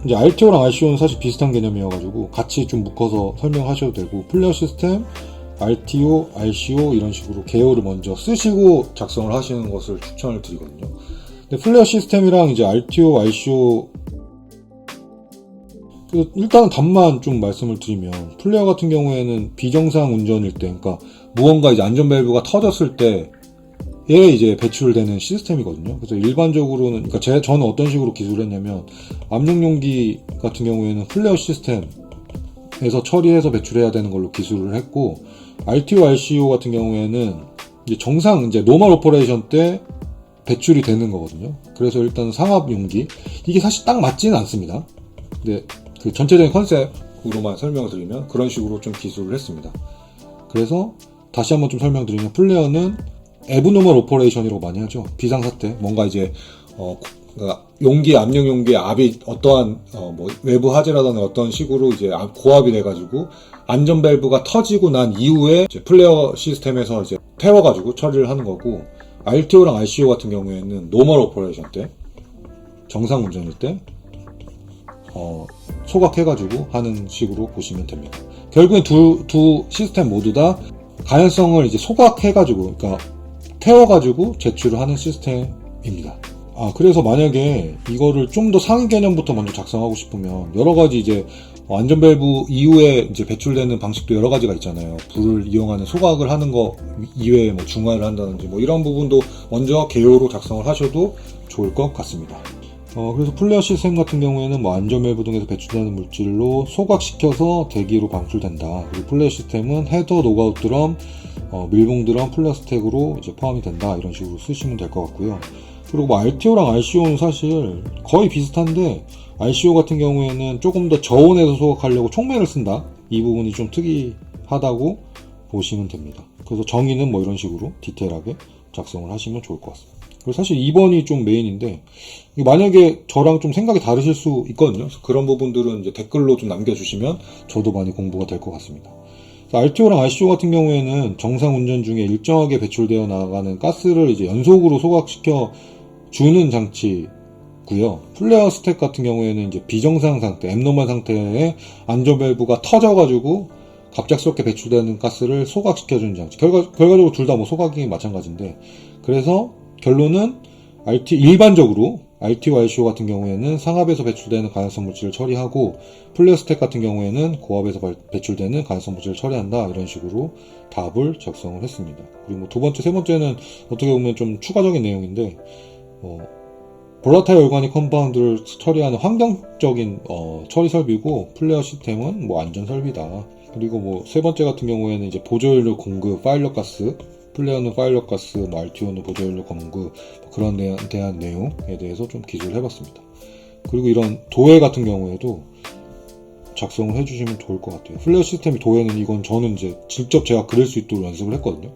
이제 RTO랑 RCO는 사실 비슷한 개념이어가지고 같이 좀 묶어서 설명하셔도 되고 플레이어 시스템, RTO, RCO 이런 식으로 개요를 먼저 쓰시고 작성을 하시는 것을 추천을 드리거든요. 근데 플레이어 시스템이랑 이제 RTO, RCO 일단은 답만 좀 말씀을 드리면 플레이어 같은 경우에는 비정상 운전일 때, 그러니까 무언가 이제 안전 밸브가 터졌을 때에 이제 배출되는 시스템이거든요. 그래서 일반적으로는, 그러니까 저는 어떤 식으로 기술을 했냐면 압력 용기 같은 경우에는 플레이어 시스템에서 처리해서 배출해야 되는 걸로 기술을 했고, RTO, RCO 같은 경우에는 이제 정상 이제 노멀 오퍼레이션 때 배출이 되는 거거든요. 그래서 일단 상압 용기 이게 사실 딱 맞지는 않습니다. 근데 그 전체적인 컨셉으로만 설명을 드리면 그런 식으로 좀 기술을 했습니다. 그래서 다시 한번 좀 설명드리면 플레이어는 애브노멀 오퍼레이션이라고 많이 하죠. 비상사태, 뭔가 이제 그러니까 용기, 압력 용기의 압이 어떠한 뭐 외부 화재라든가 어떤 식으로 이제 고압이 돼가지고 안전 밸브가 터지고 난 이후에 이제 플레이어 시스템에서 이제 태워가지고 처리를 하는 거고, RTO랑 RCO 같은 경우에는 노멀 오퍼레이션 때, 정상 운전일 때 소각해가지고 하는 식으로 보시면 됩니다. 결국엔 두 시스템 모두 다 가연성을 이제 소각해가지고, 그러니까 태워가지고 제출을 하는 시스템입니다. 그래서 만약에 이거를 좀 더 상위 개념부터 먼저 작성하고 싶으면 여러 가지 이제 안전 밸브 이후에 이제 배출되는 방식도 여러 가지가 있잖아요. 불을 이용하는 소각을 하는 거 이외에 뭐 중화를 한다든지 뭐 이런 부분도 먼저 개요로 작성을 하셔도 좋을 것 같습니다. 그래서 플레이어 시스템 같은 경우에는 뭐 안전 밸브 등에서 배출되는 물질로 소각시켜서 대기로 방출된다. 그리고 플레이어 시스템은 헤더, 노그아웃 드럼, 밀봉 드럼, 플레이어 스택으로 이제 포함이 된다. 이런 식으로 쓰시면 될 것 같고요. 그리고 뭐 RTO랑 RCO는 사실 거의 비슷한데, RCO 같은 경우에는 조금 더 저온에서 소각하려고 촉매를 쓴다. 이 부분이 좀 특이하다고 보시면 됩니다. 그래서 정의는 뭐 이런 식으로 디테일하게 작성을 하시면 좋을 것 같습니다. 그리고 사실 2번이 좀 메인인데, 만약에 저랑 좀 생각이 다르실 수 있거든요. 그래서 그런 부분들은 이제 댓글로 좀 남겨주시면 저도 많이 공부가 될 것 같습니다. RTO랑 RCO 같은 경우에는 정상 운전 중에 일정하게 배출되어 나가는 가스를 이제 연속으로 소각시켜 주는 장치고요. 플레이어 스택 같은 경우에는 이제 비정상 상태, 앱노멀 상태에 안전 밸브가 터져가지고 갑작스럽게 배출되는 가스를 소각시켜주는 장치. 결과적으로 둘 다 뭐 소각이 마찬가지인데, 그래서 결론은 일반적으로 RTO, RCO 같은 경우에는 상압에서 배출되는 가연성 물질을 처리하고, 플레이어 스택 같은 경우에는 고압에서 배출되는 가연성 물질을 처리한다. 이런 식으로 답을 작성을 했습니다. 그리고 뭐 두 번째, 세 번째는 어떻게 보면 좀 추가적인 내용인데, 볼라타일 오르가닉 컴파운드를 처리하는 환경적인 처리 설비고, 플레이어 시스템은 뭐 안전 설비다. 그리고 뭐 세 번째 같은 경우에는 이제 보조연료 공급, 파일럿 가스, 플레이어는 파일럿 가스, 뭐 RTO는 보조연료 공급, 그런 데 대한 내용에 대해서 좀 기술을 해봤습니다. 그리고 이런 도해 같은 경우에도 작성을 해주시면 좋을 것 같아요. 플레이어 시스템이 도해는 이건 저는 이제 직접 제가 그릴 수 있도록 연습을 했거든요.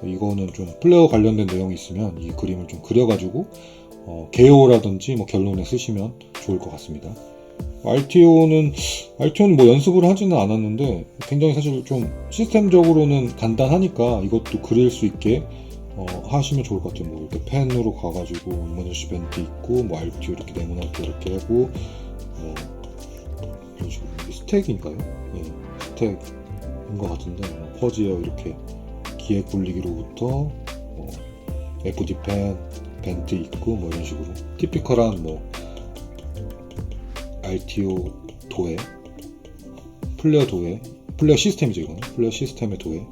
이거는 좀 플레이어 관련된 내용이 있으면 이 그림을 좀 그려가지고 개요라든지 뭐 결론에 쓰시면 좋을 것 같습니다. RTO는 뭐 연습을 하지는 않았는데 굉장히 사실 좀 시스템적으로는 간단하니까 이것도 그릴 수 있게 하시면 좋을 것 같아요. 뭐 이렇게 펜으로 가가지고 이머전시 밴드 있고, 뭐 RTO 이렇게 네모나게 이렇게 하고, 이런 식으로 스택인가요? 네, 스택인 것 같은데, 퍼지어 이렇게 기획 굴리기로부터 FD 펜, 밴드 있고, 뭐 이런 식으로 티피컬한 뭐 RTO 도해, 플레이어 도해, 플레이어 시스템이죠. 이거는 플레이어 시스템의 도해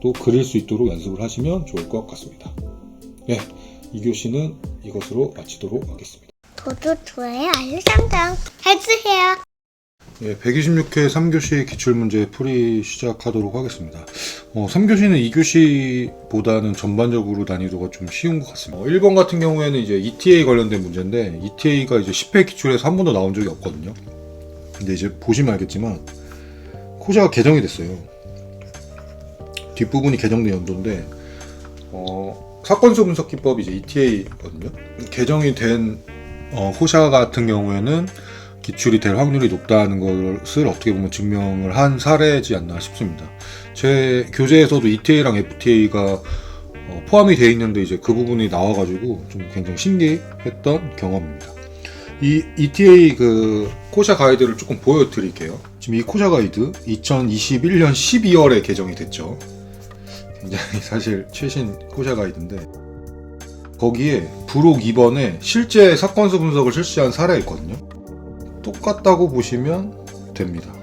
또 그릴 수 있도록 연습을 하시면 좋을 것 같습니다. 네, 이 교시는 이것으로 마치도록 하겠습니다. 구독, 좋아요, 알림 설정 해주세요. 예, 126회 3교시 기출문제 풀이 시작하도록 하겠습니다. 3교시는 2교시보다는 전반적으로 난이도가 좀 쉬운 것 같습니다. 1번 같은 경우에는 이제 ETA 관련된 문제인데, ETA가 이제 10회 기출에서 한 번도 나온 적이 없거든요. 근데 이제 보시면 알겠지만, 코자가 개정이 됐어요. 뒷부분이 개정된 연도인데, 사건수 분석 기법이 이제 ETA거든요. 개정이 된 호샤 같은 경우에는 기출이 될 확률이 높다는 것을 어떻게 보면 증명을 한 사례지 않나 싶습니다. 제 교재에서도 ETA랑 FTA가 포함이 되어 있는데 이제 그 부분이 나와가지고 좀 굉장히 신기했던 경험입니다. 이 ETA 그 코샤 가이드를 조금 보여드릴게요. 지금 이 코샤 가이드 2021년 12월에 개정이 됐죠. 굉장히 사실 최신 코샤 가이드인데 거기에 부록 2번에 실제 사건수 분석을 실시한 사례가 있거든요. 똑같다고 보시면 됩니다.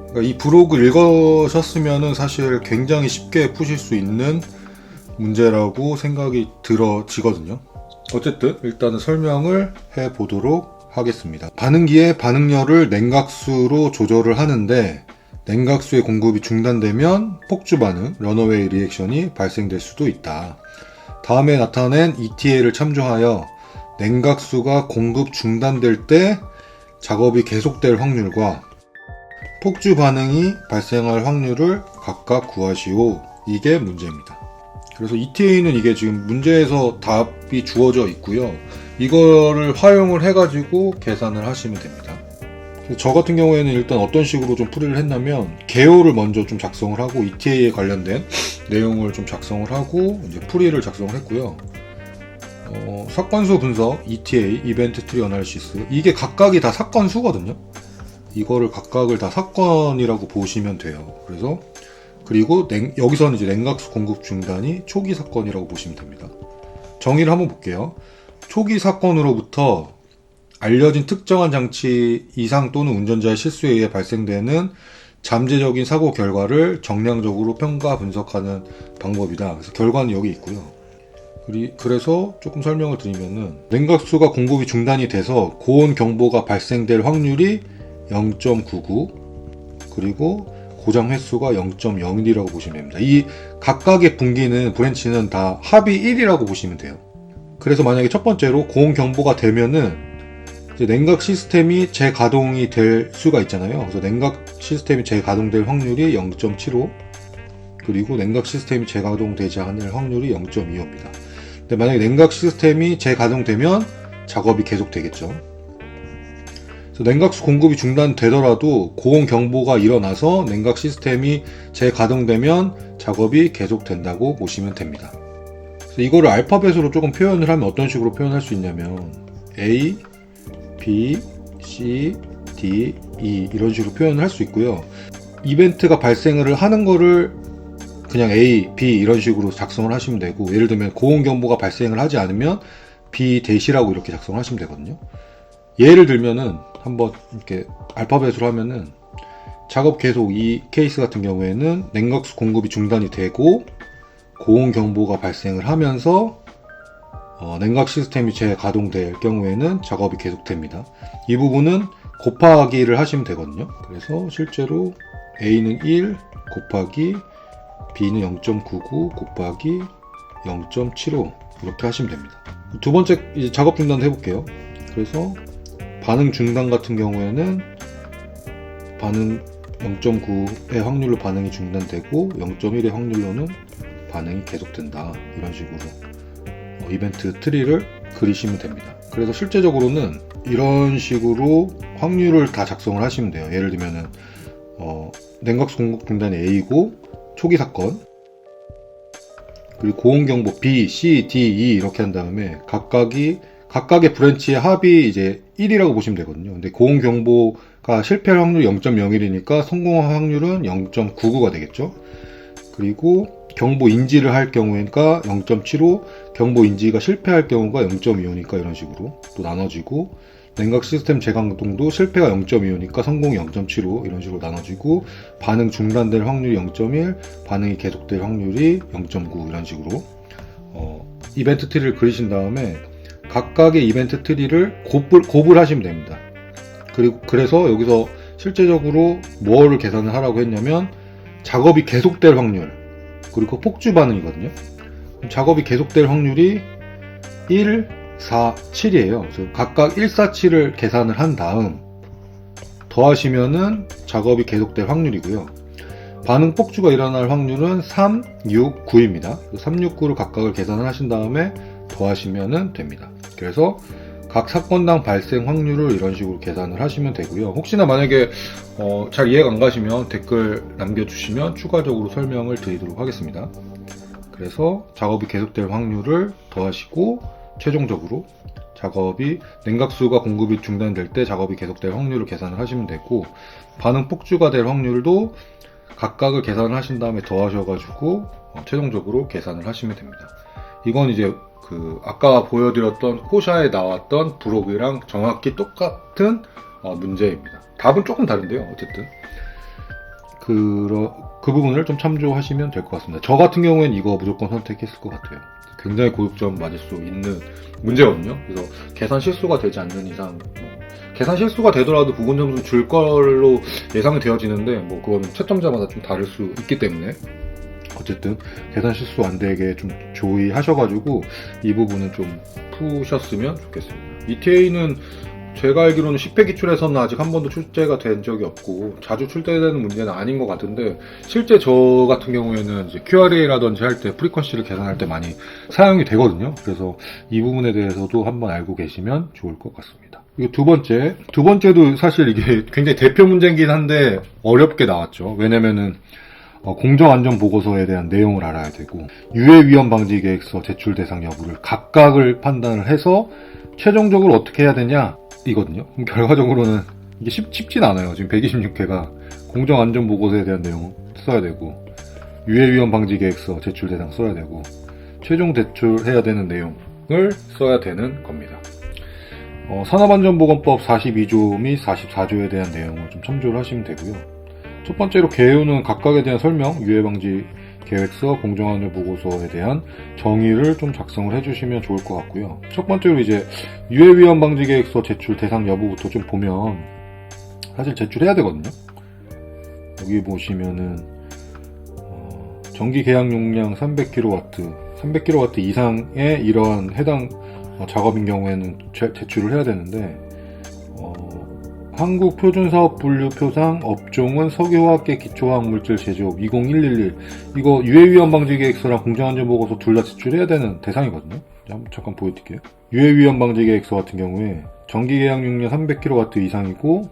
그러니까 이 부록을 읽으셨으면 사실 굉장히 쉽게 푸실 수 있는 문제라고 생각이 들어지거든요. 어쨌든 일단은 설명을 해보도록 하겠습니다. 반응기의 반응열을 냉각수로 조절을 하는데 냉각수의 공급이 중단되면 폭주 반응, 런어웨이 리액션이 발생될 수도 있다. 다음에 나타낸 ETA를 참조하여 냉각수가 공급 중단될 때 작업이 계속될 확률과 폭주 반응이 발생할 확률을 각각 구하시오. 이게 문제입니다. 그래서 ETA는 이게 지금 문제에서 답이 주어져 있고요. 이거를 활용을 해가지고 계산을 하시면 됩니다. 저 같은 경우에는 일단 어떤 식으로 좀 풀이를 했냐면 개요를 먼저 좀 작성을 하고 ETA에 관련된 내용을 좀 작성을 하고 이제 풀이를 작성을 했고요. 사건수 분석, ETA, 이벤트 트리 어널리시스 이게 각각이 다 사건 수거든요. 이거를 각각을 다 사건이라고 보시면 돼요. 그래서 그리고 여기서는 이제 냉각수 공급 중단이 초기 사건이라고 보시면 됩니다. 정의를 한번 볼게요. 초기 사건으로부터 알려진 특정한 장치 이상 또는 운전자의 실수에 의해 발생되는 잠재적인 사고 결과를 정량적으로 평가 분석하는 방법이다. 그래서 결과는 여기 있고요. 그래서 조금 설명을 드리면은 냉각수가 공급이 중단이 돼서 고온 경보가 발생될 확률이 0.99 그리고 고장 횟수가 0.01이라고 보시면 됩니다. 이 각각의 분기는 브랜치는 다 합이 1이라고 보시면 돼요. 그래서 만약에 첫 번째로 고온 경보가 되면은 이제 냉각 시스템이 재가동이 될 수가 있잖아요. 그래서 냉각 시스템이 재가동될 확률이 0.75 그리고 냉각 시스템이 재가동되지 않을 확률이 0.25입니다. 근데 만약에 냉각 시스템이 재가동되면 작업이 계속되겠죠. 그래서 냉각수 공급이 중단되더라도 고온 경보가 일어나서 냉각 시스템이 재가동되면 작업이 계속된다고 보시면 됩니다. 그래서 이거를 알파벳으로 조금 표현을 하면 어떤 식으로 표현할 수 있냐면 A, B, C, D, E 이런 식으로 표현을 할 수 있고요. 이벤트가 발생을 하는 거를 그냥 A, B 이런 식으로 작성을 하시면 되고 예를 들면 고온 경보가 발생을 하지 않으면 B 대시라고 이렇게 작성을 하시면 되거든요. 예를 들면은 한번 이렇게 알파벳으로 하면은 작업 계속 이 케이스 같은 경우에는 냉각수 공급이 중단이 되고 고온 경보가 발생을 하면서 냉각 시스템이 재가동될 경우에는 작업이 계속됩니다. 이 부분은 곱하기를 하시면 되거든요. 그래서 실제로 A는 1 곱하기 B는 0.99 곱하기 0.75 이렇게 하시면 됩니다. 두 번째 이제 작업 중단도 해볼게요. 그래서 반응 중단 같은 경우에는 반응 0.9의 확률로 반응이 중단되고 0.1의 확률로는 반응이 계속된다. 이런 식으로 이벤트 트리를 그리시면 됩니다. 그래서 실제적으로는 이런 식으로 확률을 다 작성을 하시면 돼요. 예를 들면은 냉각수 공급 중단이 A고 초기 사건 그리고 고온 경보 B, C, D, E 이렇게 한 다음에 각각의 브랜치의 합이 이제 1이라고 보시면 되거든요. 근데 고온 경보가 실패할 확률이 0.01이니까 성공 확률은 0.99가 되겠죠. 그리고 경보 인지를 할 경우니까 0.75, 경보 인지가 실패할 경우가 0.25니까 이런 식으로 또 나눠지고 냉각 시스템 재가동도 실패가 0.25니까 성공이 0.75 이런 식으로 나눠지고 반응 중단될 확률이 0.1, 반응이 계속될 확률이 0.9 이런 식으로 이벤트 트리를 그리신 다음에 각각의 이벤트 트리를 곱을 하시면 됩니다. 그래서 여기서 실제적으로 뭐를 계산을 하라고 했냐면 작업이 계속될 확률 그리고 폭주 반응이거든요. 작업이 계속될 확률이 1, 4, 7이에요. 그래서 각각 1, 4, 7을 계산을 한 다음 더하시면은 작업이 계속될 확률이고요. 반응 폭주가 일어날 확률은 3, 6, 9입니다. 3, 6, 9를 각각을 계산을 하신 다음에 더하시면 됩니다. 그래서 각 사건당 발생 확률을 이런 식으로 계산을 하시면 되고요. 혹시나 만약에 잘 이해가 안 가시면 댓글 남겨주시면 추가적으로 설명을 드리도록 하겠습니다. 그래서 작업이 계속될 확률을 더하시고 최종적으로 작업이 냉각수가 공급이 중단될 때 작업이 계속될 확률을 계산을 하시면 되고, 반응 폭주가 될 확률도 각각을 계산을 하신 다음에 더하셔가지고 최종적으로 계산을 하시면 됩니다. 이건 이제 아까 보여드렸던 코샤에 나왔던 브로그랑 정확히 똑같은 문제입니다. 답은 조금 다른데요. 어쨌든 그 부분을 좀 참조하시면 될 것 같습니다. 저 같은 경우에는 이거 무조건 선택했을 것 같아요. 굉장히 고득점 맞을 수 있는 문제거든요. 그래서 계산 실수가 되지 않는 이상, 계산 실수가 되더라도 부분 점수 줄 걸로 예상이 되어지는데, 그건 채점자마다 좀 다를 수 있기 때문에 어쨌든 계산 실수 안 되게 좀 조의하셔가지고 이 부분은 좀 푸셨으면 좋겠습니다. ETA는 제가 알기로는 10회 기출에서는 아직 한 번도 출제가 된 적이 없고 자주 출제되는 문제는 아닌 것 같은데, 실제 저 같은 경우에는 이제 QRA라든지 할 때 프리퀀시를 계산할 때 많이 사용이 되거든요. 그래서 이 부분에 대해서도 한번 알고 계시면 좋을 것 같습니다. 그리고 두 번째도 사실 이게 굉장히 대표 문제이긴 한데 어렵게 나왔죠. 왜냐면은 공정안전보고서에 대한 내용을 알아야 되고, 유해위험방지계획서 제출 대상 여부를 각각을 판단을 해서 최종적으로 어떻게 해야 되냐 이거든요. 결과적으로는 이게 쉽진 않아요. 지금 126회가 공정안전보고서에 대한 내용을 써야 되고, 유해위험방지계획서 제출 대상 써야 되고, 최종 제출해야 되는 내용을 써야 되는 겁니다. 산업안전보건법 42조 및 44조에 대한 내용을 좀 참조를 하시면 되고요. 첫 번째로 개요는 각각에 대한 설명, 유해방지 계획서, 공정안전보고서에 대한 정의를 좀 작성을 해주시면 좋을 것 같고요. 첫 번째로 이제 유해위험방지계획서 제출 대상 여부부터 좀 보면 사실 제출해야 되거든요. 여기 보시면은 전기 계약 용량 300kW 이상의 이러한 해당 작업인 경우에는 제출을 해야 되는데, 한국표준사업분류표상 업종은 석유화학계 기초화학물질 제조업 20111, 이거 유해위험방지계획서랑 공정안전보고서 둘 다 제출해야 되는 대상이거든요. 잠깐 보여드릴게요. 유해위험방지계획서 같은 경우에 전기계약 용량 300kW 이상이고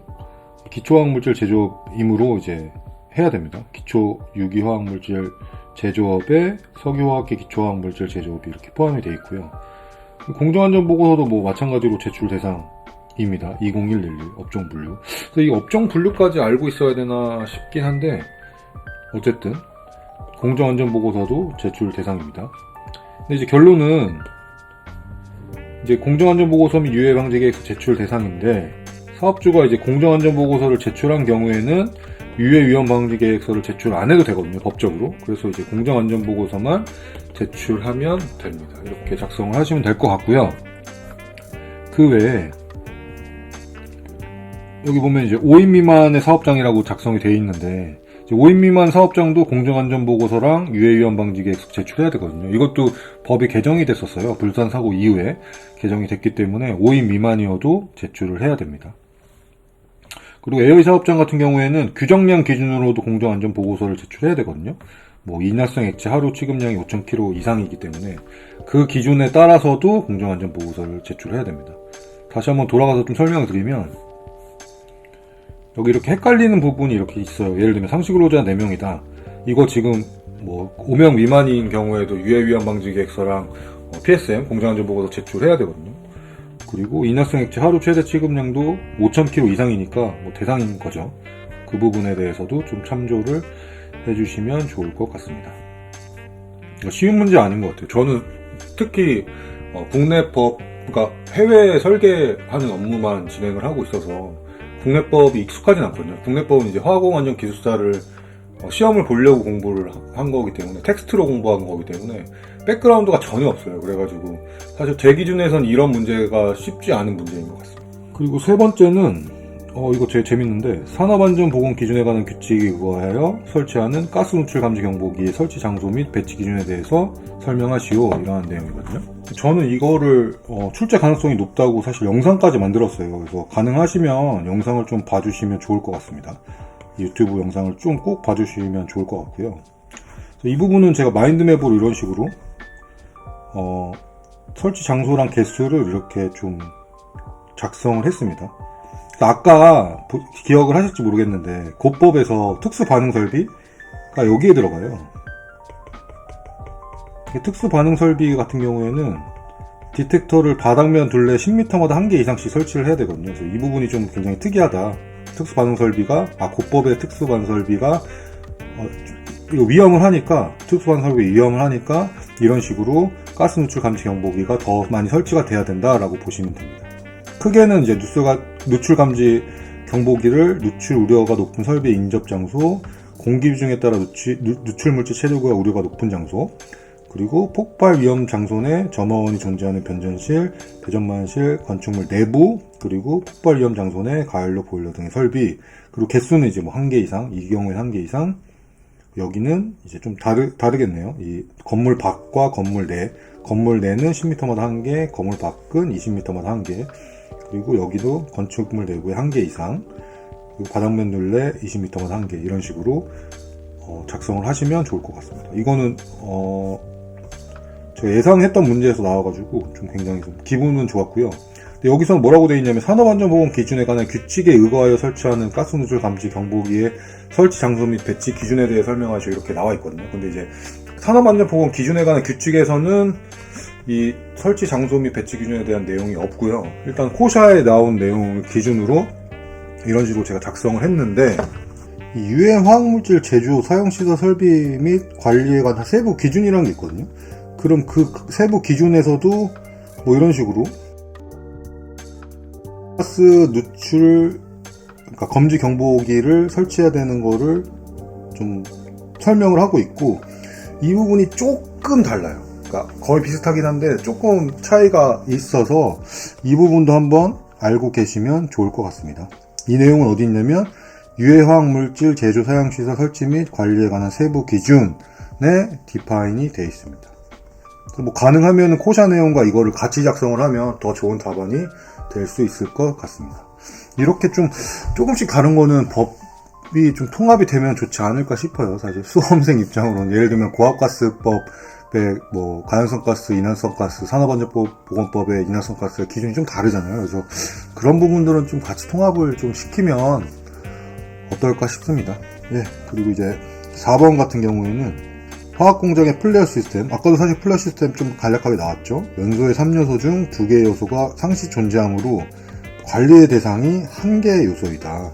기초화학물질 제조업이므로 이제 해야 됩니다. 기초 유기화학물질 제조업에 석유화학계 기초화학물질 제조업이 이렇게 포함이 되어 있고요. 공정안전보고서도 마찬가지로 제출 대상입니다. 20111 업종 분류. 그래서 이 업종 분류까지 알고 있어야 되나 싶긴 한데, 어쨌든 공정안전보고서도 제출 대상입니다. 근데 이제 결론은 이제 공정안전보고서 및 유해방지계획서 제출 대상인데, 사업주가 이제 공정안전보고서를 제출한 경우에는 유해위험방지계획서를 제출 안 해도 되거든요, 법적으로. 그래서 이제 공정안전보고서만 제출하면 됩니다. 이렇게 작성을 하시면 될 것 같고요. 그 외에 여기 보면 이제 5인 미만의 사업장이라고 작성이 되어 있는데, 5인 미만 사업장도 공정안전보고서랑 유해위험방지계획서 제출해야 되거든요. 이것도 법이 개정이 됐었어요. 불산사고 이후에 개정이 됐기 때문에 5인 미만이어도 제출을 해야 됩니다. 그리고 에어의 사업장 같은 경우에는 규정량 기준으로도 공정안전보고서를 제출해야 되거든요. 인화성 액체 하루 취급량이 5,000kg 이상이기 때문에 그 기준에 따라서도 공정안전보고서를 제출해야 됩니다. 다시 한번 돌아가서 좀 설명을 드리면, 여기 이렇게 헷갈리는 부분이 이렇게 있어요. 예를 들면 상시근로자 4명이다. 이거 지금 5명 미만인 경우에도 유해위험방지계획서랑 PSM 공정안전보고서 제출해야 되거든요. 그리고 인화성 액체 하루 최대 취급량도 5,000kg 이상이니까 대상인 거죠. 그 부분에 대해서도 좀 참조를 해주시면 좋을 것 같습니다. 쉬운 문제 아닌 것 같아요. 저는 특히 국내 법, 그러니까 해외 설계하는 업무만 진행을 하고 있어서 국내법이 익숙하진 않거든요. 국내법은 이제 화공안전 기술사를 시험을 보려고 공부를 한 거기 때문에, 텍스트로 공부한 거기 때문에 백그라운드가 전혀 없어요. 그래가지고 사실 제 기준에선 이런 문제가 쉽지 않은 문제인 것 같습니다. 그리고 세 번째는 이거 제일 재밌는데, 산업안전보건 기준에 관한 규칙에 의하여 설치하는 가스 노출 감지 경보기의 설치 장소 및 배치 기준에 대해서 설명하시오, 이러한 내용이거든요. 저는 이거를 출제 가능성이 높다고 사실 영상까지 만들었어요. 그래서 가능하시면 영상을 좀 봐주시면 좋을 것 같습니다. 유튜브 영상을 좀 꼭 봐주시면 좋을 것 같고요. 이 부분은 제가 마인드맵으로 이런 식으로 설치 장소랑 개수를 이렇게 좀 작성을 했습니다. 아까 기억을 하실지 모르겠는데 고법에서 특수 반응 설비가 여기에 들어가요. 특수 반응 설비 같은 경우에는 디텍터를 바닥면 둘레 10m마다 한 개 이상씩 설치를 해야 되거든요. 그래서 이 부분이 좀 굉장히 특이하다. 특수 반응 설비가 고법의 특수 반응 설비가 위험을 하니까, 특수 반응 설비 위험을 하니까 이런 식으로 가스 누출 감지 경보기가 더 많이 설치가 돼야 된다라고 보시면 됩니다. 크게는 이제 누출 감지 경보기를 누출 우려가 높은 설비의 인접 장소, 공기 비중에 따라 누출 물질 체류가 우려가 높은 장소, 그리고 폭발 위험 장소 내 점화원이 존재하는 변전실, 배전만실, 건축물 내부, 그리고 폭발 위험 장소 내 가연료 보일러 등의 설비, 그리고 개수는 이제 뭐 1개 이상, 이 경우에는 1개 이상, 여기는 이제 좀 다르겠네요. 이 건물 밖과 건물 내는 10m마다 1개, 건물 밖은 20m마다 1개, 그리고 여기도 건축물 내부에 1개 이상, 그리고 바닥면 둘레 20m마다 1개, 이런 식으로 작성을 하시면 좋을 것 같습니다. 이거는 제가 예상했던 문제에서 나와가지고 좀 굉장히 좀 기분은 좋았고요. 근데 여기서는 뭐라고 되어 있냐면 산업안전보건 기준에 관한 규칙에 의거하여 설치하는 가스 누출 감지 경보기의 설치 장소 및 배치 기준에 대해 설명하시오, 이렇게 나와 있거든요. 근데 이제 산업안전보건 기준에 관한 규칙에서는 이 설치 장소 및 배치 기준에 대한 내용이 없고요. 일단 코샤에 나온 내용을 기준으로 이런 식으로 제가 작성을 했는데, 이 유해 화학물질 제조, 사용시설 설비 및 관리에 관한 세부 기준이라는 게 있거든요. 그럼 그 세부 기준에서도 뭐 이런 식으로 가스 누출, 그러니까 검지 경보기를 설치해야 되는 거를 좀 설명을 하고 있고, 이 부분이 조금 달라요. 그러니까 거의 비슷하긴 한데 조금 차이가 있어서 이 부분도 한번 알고 계시면 좋을 것 같습니다. 이 내용은 어디 있냐면 유해화학물질 제조 사용시설 설치 및 관리에 관한 세부 기준에 디파인이 되어 있습니다. 뭐 가능하면 코샤 내용과 이거를 같이 작성을 하면 더 좋은 답안이 될 수 있을 것 같습니다. 이렇게 좀 조금씩 다른 거는 법이 좀 통합이 되면 좋지 않을까 싶어요. 사실 수험생 입장으로는 예를 들면 고압가스법의 뭐 가연성가스, 인화성가스, 산업안전보건법의 인화성가스의 기준이 좀 다르잖아요. 그래서 그런 부분들은 좀 같이 통합을 좀 시키면 어떨까 싶습니다. 예, 그리고 이제 4번 같은 경우에는 화학공정의 플레어 시스템, 아까도 사실 플레어 시스템 좀 간략하게 나왔죠. 연소의 3요소 중 2개의 요소가 상시 존재하므로 관리의 대상이 1개의 요소이다.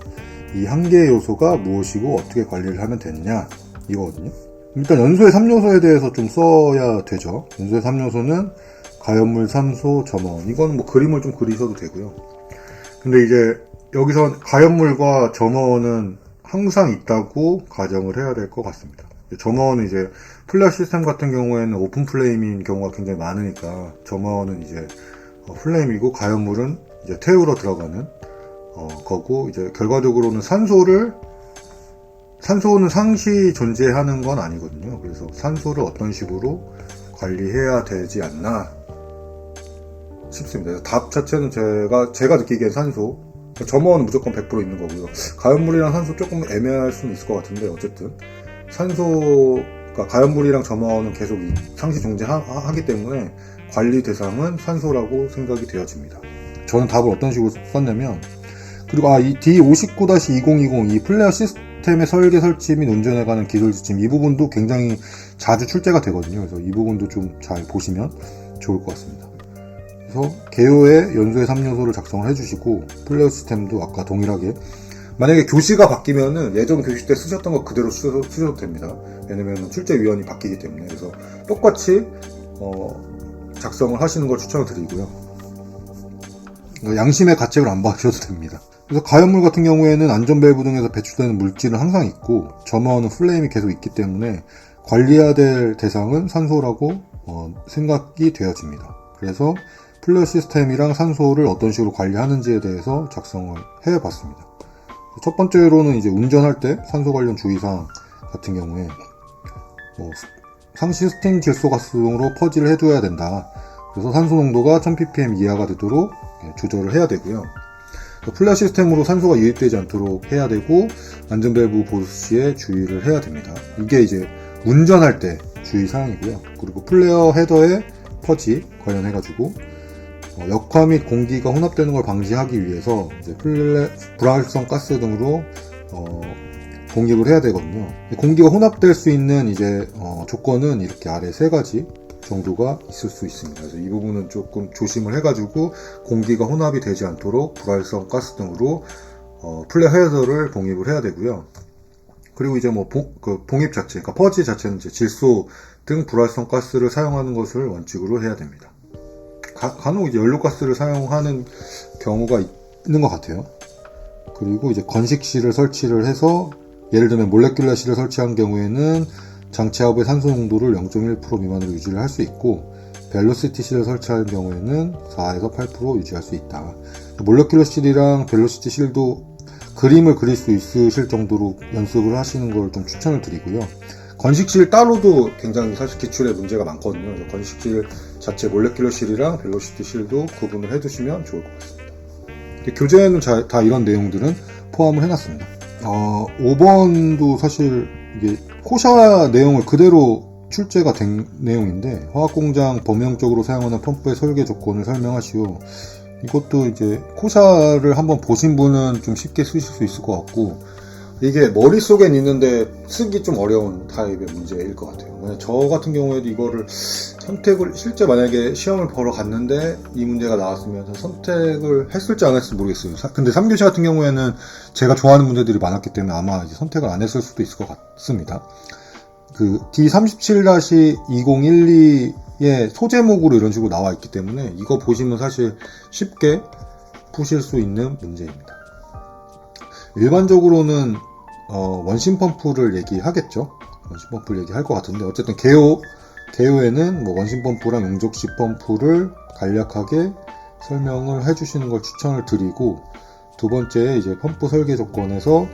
이 1개의 요소가 무엇이고 어떻게 관리를 하면 되느냐, 이거거든요. 일단 연소의 3요소에 대해서 좀 써야 되죠. 연소의 3요소는 가연물, 산소, 점원. 이건 뭐 그림을 좀 그리셔도 되고요. 근데 이제 여기서 가연물과 점원은 항상 있다고 가정을 해야 될 것 같습니다. 점화원은 이제 플레어 시스템 같은 경우에는 오픈 플레임인 경우가 굉장히 많으니까 점화원은 이제 플레임이고, 가연물은 이제 태우러 들어가는 거고, 이제 결과적으로는 산소는 상시 존재하는 건 아니거든요. 그래서 산소를 어떤 식으로 관리해야 되지 않나 싶습니다. 그래서 답 자체는 제가 느끼기엔 산소, 점화원은 무조건 100% 있는 거고요. 가연물이랑 산소 조금 애매할 수는 있을 것 같은데, 어쨌든 산소가 가연물이랑 점화원은 계속 상시 존재하기 때문에 관리 대상은 산소라고 생각이 되어집니다. 저는 답을 어떤 식으로 썼냐면, 그리고 이 D59-2020 이 플레어 시스템의 설계 설치 및 운전에 관한 기술 지침, 이 부분도 굉장히 자주 출제가 되거든요. 그래서 이 부분도 좀 잘 보시면 좋을 것 같습니다. 그래서 개요의 연소의 3요소를 작성을 해주시고, 플레어 시스템도 아까 동일하게, 만약에 교시가 바뀌면은 예전 교시 때 쓰셨던 거 그대로 쓰셔도 됩니다. 왜냐면 출제위원이 바뀌기 때문에. 그래서 똑같이 작성을 하시는 걸 추천을 드리고요. 양심의 가책을 안 받으셔도 됩니다. 그래서 가연물 같은 경우에는 안전밸브 등에서 배출되는 물질은 항상 있고, 점화원은 플레임이 계속 있기 때문에 관리해야 될 대상은 산소라고 생각이 되어집니다. 그래서 플레어 시스템이랑 산소를 어떤 식으로 관리하는지에 대해서 작성을 해봤습니다. 첫 번째로는 이제 운전할 때 산소 관련 주의사항 같은 경우에 상시 스팀 질소가스등으로 퍼지를 해둬야 된다. 그래서 산소 농도가 1000ppm 이하가 되도록 조절을 해야 되고요. 플레어 시스템으로 산소가 유입되지 않도록 해야 되고, 안전밸브 보수 시에 주의를 해야 됩니다. 이게 이제 운전할 때 주의사항이고요. 그리고 플레어 헤더의 퍼지 관련해가지고 역화 및 공기가 혼합되는 걸 방지하기 위해서 이제 불활성 가스 등으로 공입을 해야 되거든요. 공기가 혼합될 수 있는 이제 조건은 이렇게 아래 3가지 정도가 있을 수 있습니다. 그래서 이 부분은 조금 조심을 해가지고 공기가 혼합이 되지 않도록 불활성 가스 등으로 플레 헤어더를 봉입을 해야 되고요. 그리고 이제 뭐 봉입 자체, 그러니까 퍼지 자체는 이제 질소 등 불활성 가스를 사용하는 것을 원칙으로 해야 됩니다. 간혹 이제 연료가스를 사용하는 경우가 있는 것 같아요. 그리고 이제 건식실을 설치를 해서 예를 들면 몰레큘러실을 설치한 경우에는 장치압의 산소 농도를 0.1% 미만으로 유지를 할 수 있고 벨로시티실을 설치할 경우에는 4에서 8% 유지할 수 있다. 몰레큘러실이랑 벨로시티실도 그림을 그릴 수 있으실 정도로 연습을 하시는 걸 좀 추천을 드리고요. 건식실 따로도 굉장히 사실 기출에 문제가 많거든요. 그래서 건식실 자체 몰레큘러실이랑 벨로시티실도 구분을 해두시면 좋을 것 같습니다. 교재에는 다 이런 내용들은 포함을 해놨습니다. 5번도 사실 이게 코샤 내용을 그대로 출제가 된 내용인데 화학공장 범용적으로 사용하는 펌프의 설계 조건을 설명하시오. 이것도 이제 코샤를 한번 보신 분은 좀 쉽게 쓰실 수 있을 것 같고 이게 머릿속엔 있는데 쓰기 좀 어려운 타입의 문제일 것 같아요. 저 같은 경우에도 이거를 선택을 실제 만약에 시험을 보러 갔는데 이 문제가 나왔으면 선택을 했을지 안 했을지 모르겠어요. 근데 3교시 같은 경우에는 제가 좋아하는 문제들이 많았기 때문에 아마 이제 선택을 안 했을 수도 있을 것 같습니다. 그 D37-2012의 소제목으로 이런 식으로 나와 있기 때문에 이거 보시면 사실 쉽게 푸실 수 있는 문제입니다. 일반적으로는 원심 펌프를 얘기하겠죠. 원심 펌프를 얘기할 것 같은데 어쨌든 개요에는 뭐 원심 펌프랑 용접시 펌프를 간략하게 설명을 해주시는 걸 추천을 드리고 두 번째 이제 펌프 설계 조건에서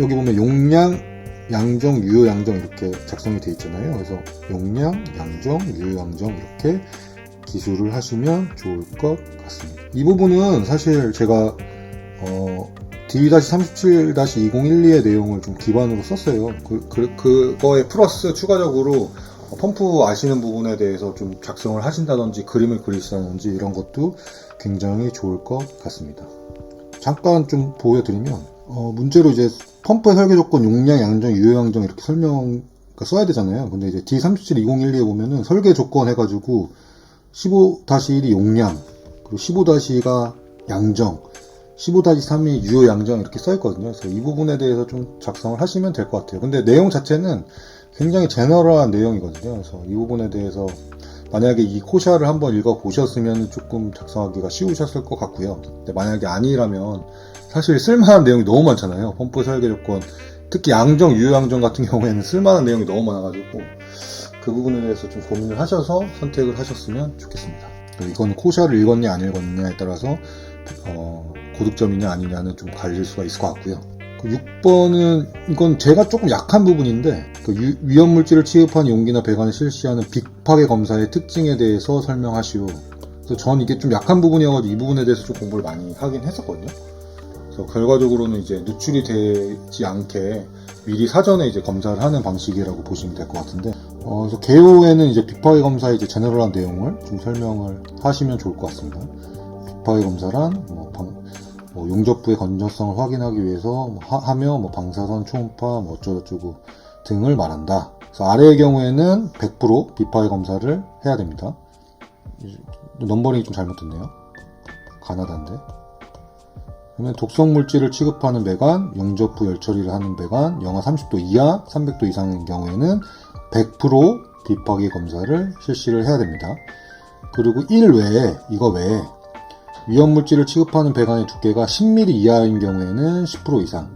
여기 보면 용량, 양정, 유효 양정 이렇게 작성이 되어 있잖아요. 그래서 용량, 양정, 유효 양정 이렇게 기술을 하시면 좋을 것 같습니다. 이 부분은 사실 제가 D-37-2012의 내용을 좀 기반으로 썼어요. 그거에 플러스 추가적으로 펌프 아시는 부분에 대해서 좀 작성을 하신다든지 그림을 그리시다든지 이런 것도 굉장히 좋을 것 같습니다. 잠깐 좀 보여드리면 문제로 이제 펌프의 설계 조건 용량, 양정, 유효 양정 이렇게 써야 되잖아요. 근데 이제 D-37-2012에 보면은 설계 조건 해가지고 15-1이 용량, 그리고 15-2가 양정, 15-3이 유효 양정 이렇게 써있거든요. 그래서 이 부분에 대해서 좀 작성을 하시면 될 것 같아요. 근데 내용 자체는 굉장히 제너럴한 내용이거든요. 그래서 이 부분에 대해서 만약에 이 코샤를 한번 읽어보셨으면 조금 작성하기가 쉬우셨을 것 같고요. 근데 만약에 아니라면 사실 쓸만한 내용이 너무 많잖아요. 펌프 설계 조건, 특히 양정, 유효 양정 같은 경우에는 쓸만한 내용이 너무 많아가지고 그 부분에 대해서 좀 고민을 하셔서 선택을 하셨으면 좋겠습니다. 이건 코샤를 읽었냐 안 읽었냐에 따라서 고득점이냐 아니냐는 좀 갈릴 수가 있을 것 같고요. 6번은 이건 제가 조금 약한 부분인데 위험물질을 취급한 용기나 배관을 실시하는 빅파괴 검사의 특징에 대해서 설명하시오. 그래서 전 이게 좀 약한 부분이어가지고 이 부분에 대해서 좀 공부를 많이 하긴 했었거든요. 그래서 결과적으로는 이제 누출이 되지 않게 미리 사전에 이제 검사를 하는 방식이라고 보시면 될 것 같은데 그래서 개요에는 이제 빅파괴 검사의 이제 제너럴한 내용을 좀 설명을 하시면 좋을 것 같습니다. 빅파괴 검사란 용접부의 건전성을 확인하기 위해서 하며 방사선, 초음파, 어쩌고저쩌고 등을 말한다. 그래서 아래의 경우에는 100% 빅파괴 검사를 해야 됩니다. 넘버링이 좀 잘못됐네요. 가나다인데. 그러면 독성 물질을 취급하는 배관, 용접부 열처리를 하는 배관, 영하 30도 이하, 300도 이상인 경우에는 100% 빅파괴 검사를 실시를 해야 됩니다. 그리고 이거 외에 위험물질을 취급하는 배관의 두께가 10mm 이하인 경우에는 10% 이상,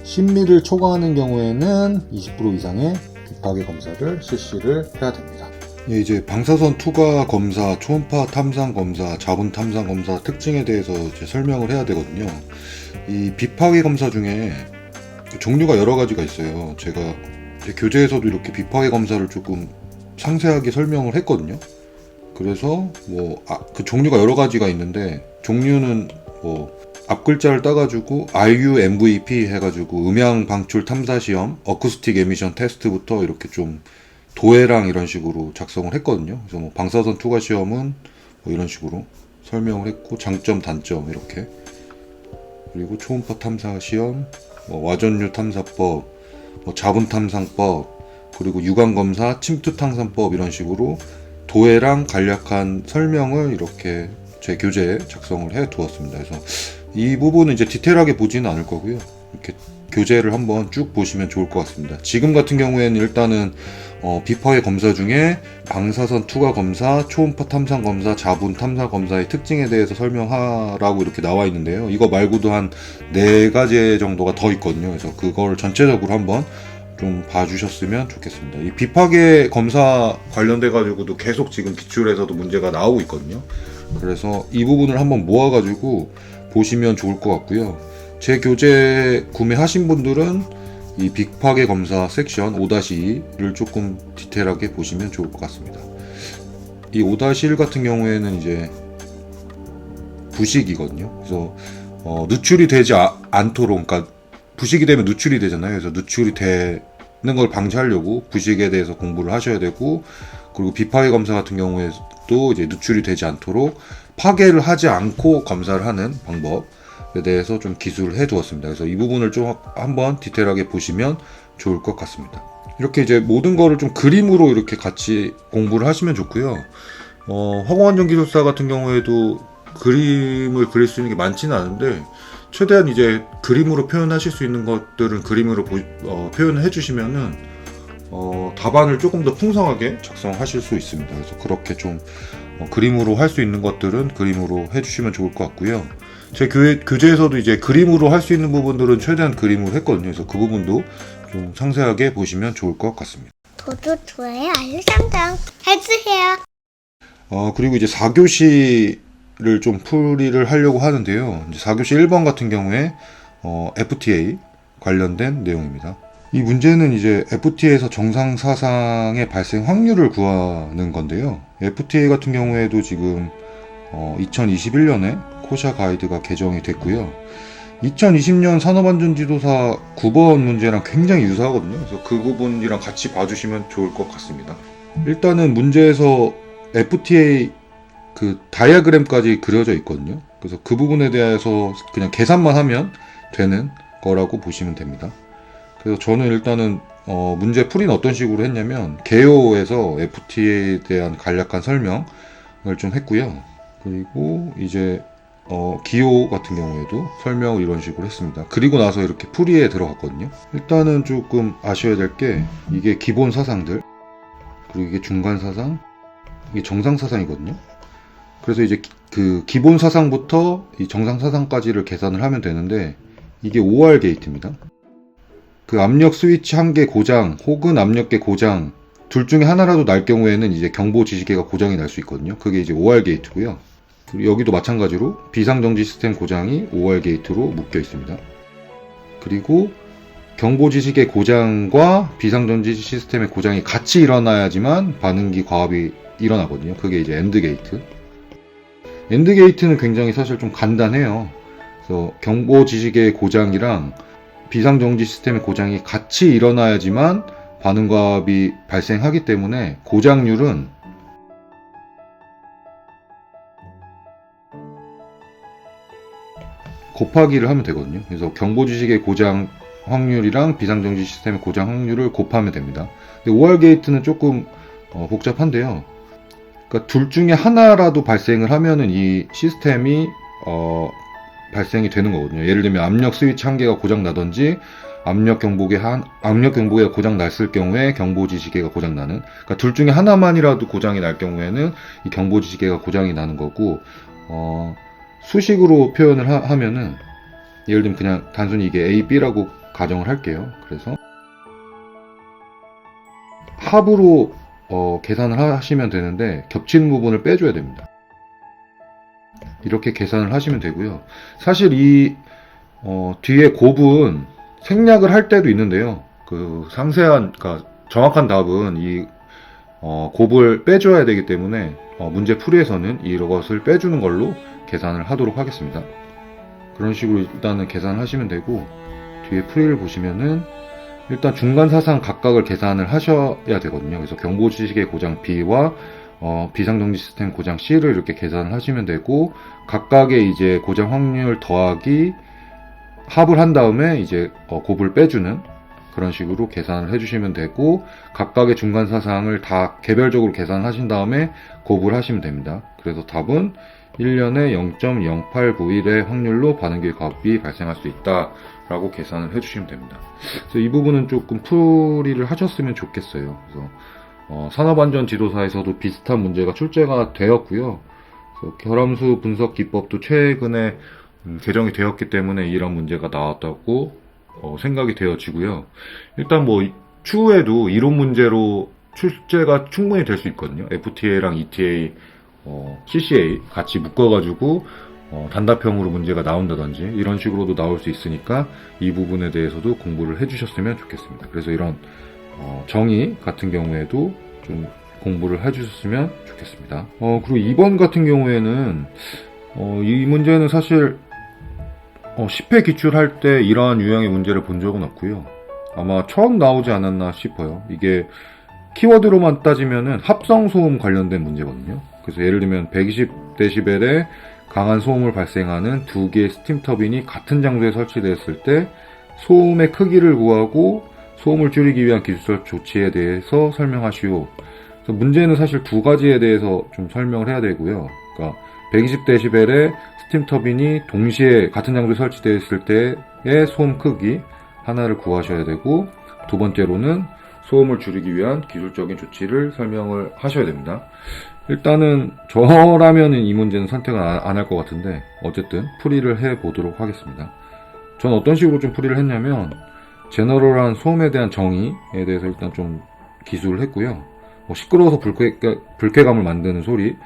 10mm를 초과하는 경우에는 20% 이상의 빅파괴 검사를 실시를 해야 됩니다. 이제 방사선 투과 검사, 초음파 탐상 검사, 자분 탐상 검사 특징에 대해서 이제 설명을 해야 되거든요. 이 빅파괴 검사 중에 종류가 여러 가지가 있어요. 제가 이제 교재에서도 이렇게 빅파괴 검사를 조금 상세하게 설명을 했거든요. 그래서 그 종류가 여러 가지가 있는데 종류는 앞 글자를 따가지고 RUMVP 해가지고 음향 방출 탐사 시험, 어쿠스틱 에미션 테스트부터 이렇게 좀 도해랑 이런 식으로 작성을 했거든요. 그래서 방사선 투과 시험은 이런 식으로 설명을 했고, 장점, 단점 이렇게. 그리고 초음파 탐사 시험, 와전류 탐사법, 자분 탐상법, 그리고 유관 검사, 침투 탕산법 이런 식으로 도해랑 간략한 설명을 이렇게 제 교재에 작성을 해 두었습니다. 그래서 이 부분은 이제 디테일하게 보지는 않을 거고요. 이렇게 교재를 한번 쭉 보시면 좋을 것 같습니다. 지금 같은 경우에는 일단은 비파괴 검사 중에 방사선 투과 검사, 초음파 탐상 검사, 자분 탐사 검사의 특징에 대해서 설명하라고 이렇게 나와 있는데요. 이거 말고도 한 4가지 정도가 더 있거든요. 그래서 그걸 전체적으로 한번 좀 봐주셨으면 좋겠습니다. 이 비파괴 검사 관련돼 가지고도 계속 지금 기출에서도 문제가 나오고 있거든요. 그래서 이 부분을 한번 모아가지고 보시면 좋을 것 같고요. 제 교재 구매하신 분들은 이 비파괴 검사 섹션 5-2를 조금 디테일하게 보시면 좋을 것 같습니다. 이 5-1 같은 경우에는 이제 부식이거든요. 그래서 누출이 되지 않도록, 그러니까 부식이 되면 누출이 되잖아요. 그래서 누출이 되는 걸 방지하려고 부식에 대해서 공부를 하셔야 되고, 그리고 비파괴 검사 같은 경우에도 이제 누출이 되지 않도록 파괴를 하지 않고 검사를 하는 방법에 대해서 좀 기술을 해 두었습니다. 그래서 이 부분을 좀 한번 디테일하게 보시면 좋을 것 같습니다. 이렇게 이제 모든 거를 좀 그림으로 이렇게 같이 공부를 하시면 좋고요. 화공안전 기술사 같은 경우에도 그림을 그릴 수 있는 게 많지는 않은데, 최대한 이제 그림으로 표현하실 수 있는 것들은 그림으로 표현을 해주시면은 답안을 조금 더 풍성하게 작성하실 수 있습니다. 그래서 그렇게 좀 그림으로 할 수 있는 것들은 그림으로 해주시면 좋을 것 같고요. 제 교재에서도 이제 그림으로 할 수 있는 부분들은 최대한 그림으로 했거든요. 그래서 그 부분도 좀 상세하게 보시면 좋을 것 같습니다. 구독, 좋아요, 알림 설정 해주세요. 그리고 이제 4교시를 좀 풀이를 하려고 하는데요. 이제 4교시 1번 같은 경우에 FTA 관련된 내용입니다. 이 문제는 이제 FTA에서 정상 사상의 발생 확률을 구하는 건데요. FTA 같은 경우에도 지금 2021년에 코샤 가이드가 개정이 됐고요. 2020년 산업안전지도사 9번 문제랑 굉장히 유사하거든요. 그래서 그 부분이랑 같이 봐주시면 좋을 것 같습니다. 일단은 문제에서 FTA 그 다이아그램까지 그려져 있거든요. 그래서 그 부분에 대해서 그냥 계산만 하면 되는 거라고 보시면 됩니다. 그래서 저는 일단은 문제 풀이는 어떤 식으로 했냐면 개요에서 FTA에 대한 간략한 설명을 좀 했고요. 그리고 이제 기호 같은 경우에도 설명을 이런 식으로 했습니다. 그리고 나서 이렇게 풀이에 들어갔거든요. 일단은 조금 아셔야 될 게 이게 기본 사상들, 그리고 이게 중간 사상, 이게 정상 사상이거든요. 그래서 이제 그 기본 사상부터 이 정상 사상까지를 계산을 하면 되는데, 이게 OR 게이트입니다. 그 압력 스위치 한 개 고장 혹은 압력계 고장 둘 중에 하나라도 날 경우에는 이제 경보 지시계가 고장이 날 수 있거든요. 그게 이제 OR 게이트고요. 그리고 여기도 마찬가지로 비상정지 시스템 고장이 OR 게이트로 묶여 있습니다. 그리고 경보 지시계 고장과 비상정지 시스템의 고장이 같이 일어나야지만 반응기 과압이 일어나거든요. 그게 이제 엔드 게이트. 엔드 게이트는 굉장히 사실 좀 간단해요. 그래서 경보 지시계의 고장이랑 비상정지 시스템의 고장이 같이 일어나야지만 반응과압이 발생하기 때문에 고장률은 곱하기를 하면 되거든요. 그래서 경보지식의 고장 확률이랑 비상정지 시스템의 고장 확률을 곱하면 됩니다. 근데 OR 게이트는 조금 복잡한데요. 그러니까 둘 중에 하나라도 발생을 하면은 이 시스템이 발생이 되는 거거든요. 예를 들면 압력 스위치 한 개가 고장 나든지 압력 경보기가 고장 났을 경우에 경보 지시계가 고장 나는, 그러니까 둘 중에 하나만이라도 고장이 날 경우에는 이 경보 지시계가 고장이 나는 거고, 수식으로 표현을 하면은 예를 들면 그냥 단순히 이게 A, B라고 가정을 할게요. 그래서 합으로 계산을 하시면 되는데 겹치는 부분을 빼줘야 됩니다. 이렇게 계산을 하시면 되고요. 사실 이 뒤에 곱은 생략을 할 때도 있는데요. 그 상세한, 그러니까 정확한 답은 이 곱을 빼줘야 되기 때문에 문제 풀이에서는 이것을 빼주는 걸로 계산을 하도록 하겠습니다. 그런 식으로 일단은 계산을 하시면 되고, 뒤에 풀이를 보시면은 일단 중간 사상 각각을 계산을 하셔야 되거든요. 그래서 경보 지식의 고장 B와 비상정지 시스템 고장 C를 이렇게 계산을 하시면 되고, 각각의 이제 고장 확률 더하기 합을 한 다음에 이제 곱을 빼주는 그런 식으로 계산을 해주시면 되고, 각각의 중간 사상을 다 개별적으로 계산하신 다음에 곱을 하시면 됩니다. 그래서 답은 1년에 0.0891의 확률로 반응기 값이 발생할 수 있다 라고 계산을 해주시면 됩니다. 그래서 이 부분은 조금 풀이를 하셨으면 좋겠어요. 그래서 산업안전 지도사에서도 비슷한 문제가 출제가 되었고요. 그래서 결함수 분석 기법도 최근에 개정이 되었기 때문에 이런 문제가 나왔다고 생각이 되어지고요. 일단 뭐 추후에도 이론 문제로 출제가 충분히 될 수 있거든요. FTA랑 ETA, CCA 같이 묶어가지고 단답형으로 문제가 나온다든지 이런 식으로도 나올 수 있으니까 이 부분에 대해서도 공부를 해주셨으면 좋겠습니다. 그래서 이런 정의 같은 경우에도 좀 공부를 해주셨으면 좋겠습니다. 그리고 2번 같은 경우에는 이 문제는 사실 10회 기출할 때 이러한 유형의 문제를 본 적은 없고요. 아마 처음 나오지 않았나 싶어요. 이게 키워드로만 따지면은 합성 소음 관련된 문제거든요. 그래서 예를 들면 120dB의 강한 소음을 발생하는 두 개의 스팀 터빈이 같은 장소에 설치되었을 때 소음의 크기를 구하고 소음을 줄이기 위한 기술적 조치에 대해서 설명하시오. 그래서 문제는 사실 두 가지에 대해서 좀 설명을 해야 되고요. 그러니까 120dB의 스팀 터빈이 동시에 같은 장소에 설치되었을 때의 소음 크기 하나를 구하셔야 되고, 두 번째로는 소음을 줄이기 위한 기술적인 조치를 설명을 하셔야 됩니다. 일단은 저라면 이 문제는 선택을 안 할 것 같은데 어쨌든 풀이를 해보도록 하겠습니다. 전 어떤 식으로 좀 풀이를 했냐면, 제너럴한 소음에 대한 정의에 대해서 일단 좀 기술을 했고요. 시끄러워서 불쾌감을 만드는 소리로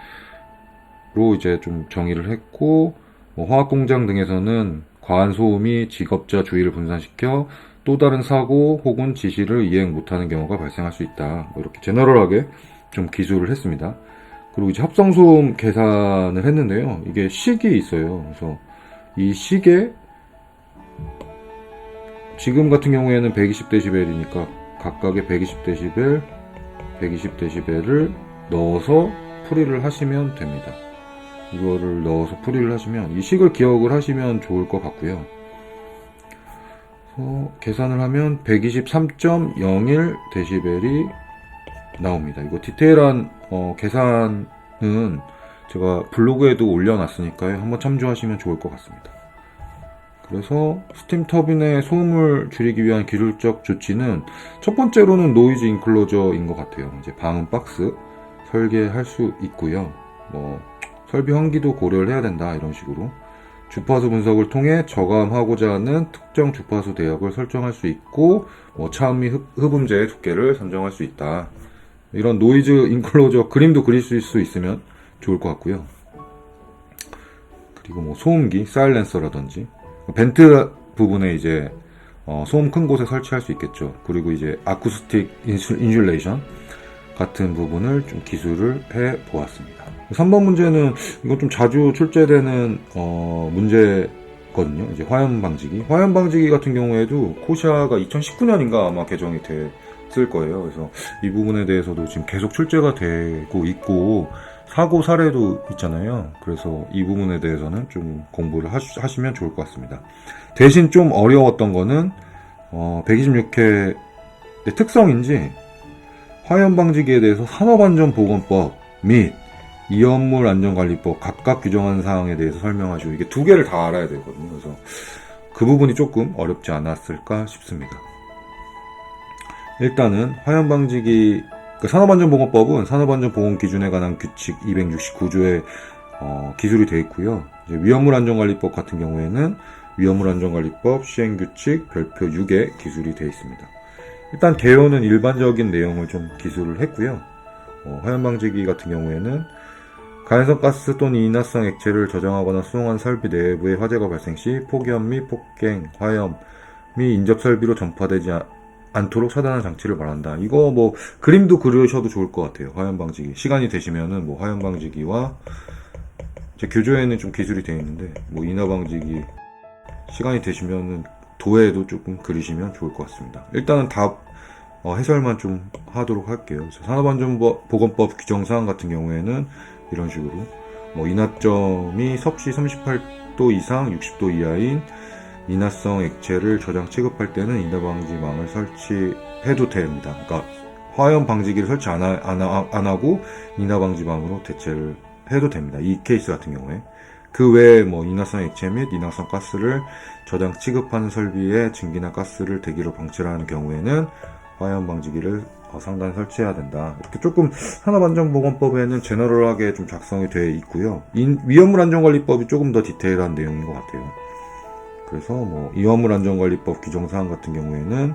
이제 좀 정의를 했고, 화학공장 등에서는 과한 소음이 직업자 주의를 분산시켜 또 다른 사고 혹은 지시를 이행 못하는 경우가 발생할 수 있다. 이렇게 제너럴하게 좀 기술을 했습니다. 그리고 이제 합성소음 계산을 했는데요. 이게 식이 있어요. 그래서 이 식에 지금 같은 경우에는 120dB이니까 각각의 120dB, 120dB를 넣어서 풀이를 하시면 됩니다. 이거를 넣어서 풀이를 하시면 이 식을 기억을 하시면 좋을 것 같고요. 그래서 계산을 하면 123.01dB이 나옵니다. 이거 디테일한 계산은 제가 블로그에도 올려놨으니까요. 한번 참조하시면 좋을 것 같습니다. 그래서 스팀 터빈의 소음을 줄이기 위한 기술적 조치는 첫 번째로는 노이즈 인클로저인 것 같아요. 이제 방음 박스 설계할 수 있고요. 설비 환기도 고려를 해야 된다, 이런 식으로. 주파수 분석을 통해 저감하고자 하는 특정 주파수 대역을 설정할 수 있고, 차음 및 흡음재의 두께를 선정할 수 있다. 이런 노이즈 인클로저 그림도 그릴 수 있으면 좋을 것 같고요. 그리고 소음기, 사일렌서라든지 벤트 부분에 이제 소음 큰 곳에 설치할 수 있겠죠. 그리고 이제 아쿠스틱 인슐레이션 같은 부분을 좀 기술을 해 보았습니다. 3번 문제는 이건 좀 자주 출제되는 문제거든요. 이제 화염 방지기. 화염 방지기 같은 경우에도 코시아가 2019년인가 아마 개정이 됐을 거예요. 그래서 이 부분에 대해서도 지금 계속 출제가 되고 있고 사고 사례도 있잖아요. 그래서 이 부분에 대해서는 좀 공부를 하시면 좋을 것 같습니다. 대신 좀 어려웠던 거는 126회의 특성인지 화염 방지기에 대해서 산업안전보건법 및 이연물 안전관리법 각각 규정한 사항에 대해서 설명하시고, 이게 두 개를 다 알아야 되거든요. 그래서 그 부분이 조금 어렵지 않았을까 싶습니다. 일단은 화염 방지기, 산업안전보건법은 산업안전보건 기준에 관한 규칙 269조에 기술이 되어 있고요. 이제 위험물 안전관리법 같은 경우에는 위험물 안전관리법 시행규칙 별표 6에 기술이 되어 있습니다. 일단 개요는 일반적인 내용을 좀 기술을 했고요. 화염 방지기 같은 경우에는 가연성 가스 또는 인화성 액체를 저장하거나 수송한 설비 내부에 화재가 발생 시 폭염 및 폭갱, 화염이 인접 설비로 전파되지 않도록 차단하는 장치를 말한다. 이거 그림도 그리셔도 좋을 것 같아요. 화염 방지기. 시간이 되시면은 화염 방지기와 제 교조에는 좀 기술이 되어 있는데 인화 방지기 시간이 되시면은 도에도 조금 그리시면 좋을 것 같습니다. 일단은 답 해설만 좀 하도록 할게요. 그래서 산업안전보건법 규정사항 같은 경우에는 이런 식으로 인하점이 섭씨 38도 이상 60도 이하인 인화성 액체를 저장 취급할 때는 인화방지망을 설치해도 됩니다. 그러니까 화염 방지기를 설치 안 하고 인화방지망으로 대체를 해도 됩니다. 이 케이스 같은 경우에. 그 외에 인화성 액체 및 인화성 가스를 저장 취급하는 설비에 증기나 가스를 대기로 방출하는 경우에는 화염 방지기를 상단에 설치해야 된다. 이렇게 조금 산업안전보건법에는 제너럴하게 좀 작성이 되어 있고요. 위험물 안전관리법이 조금 더 디테일한 내용인 것 같아요. 그래서 위험물 안전관리법 규정사항 같은 경우에는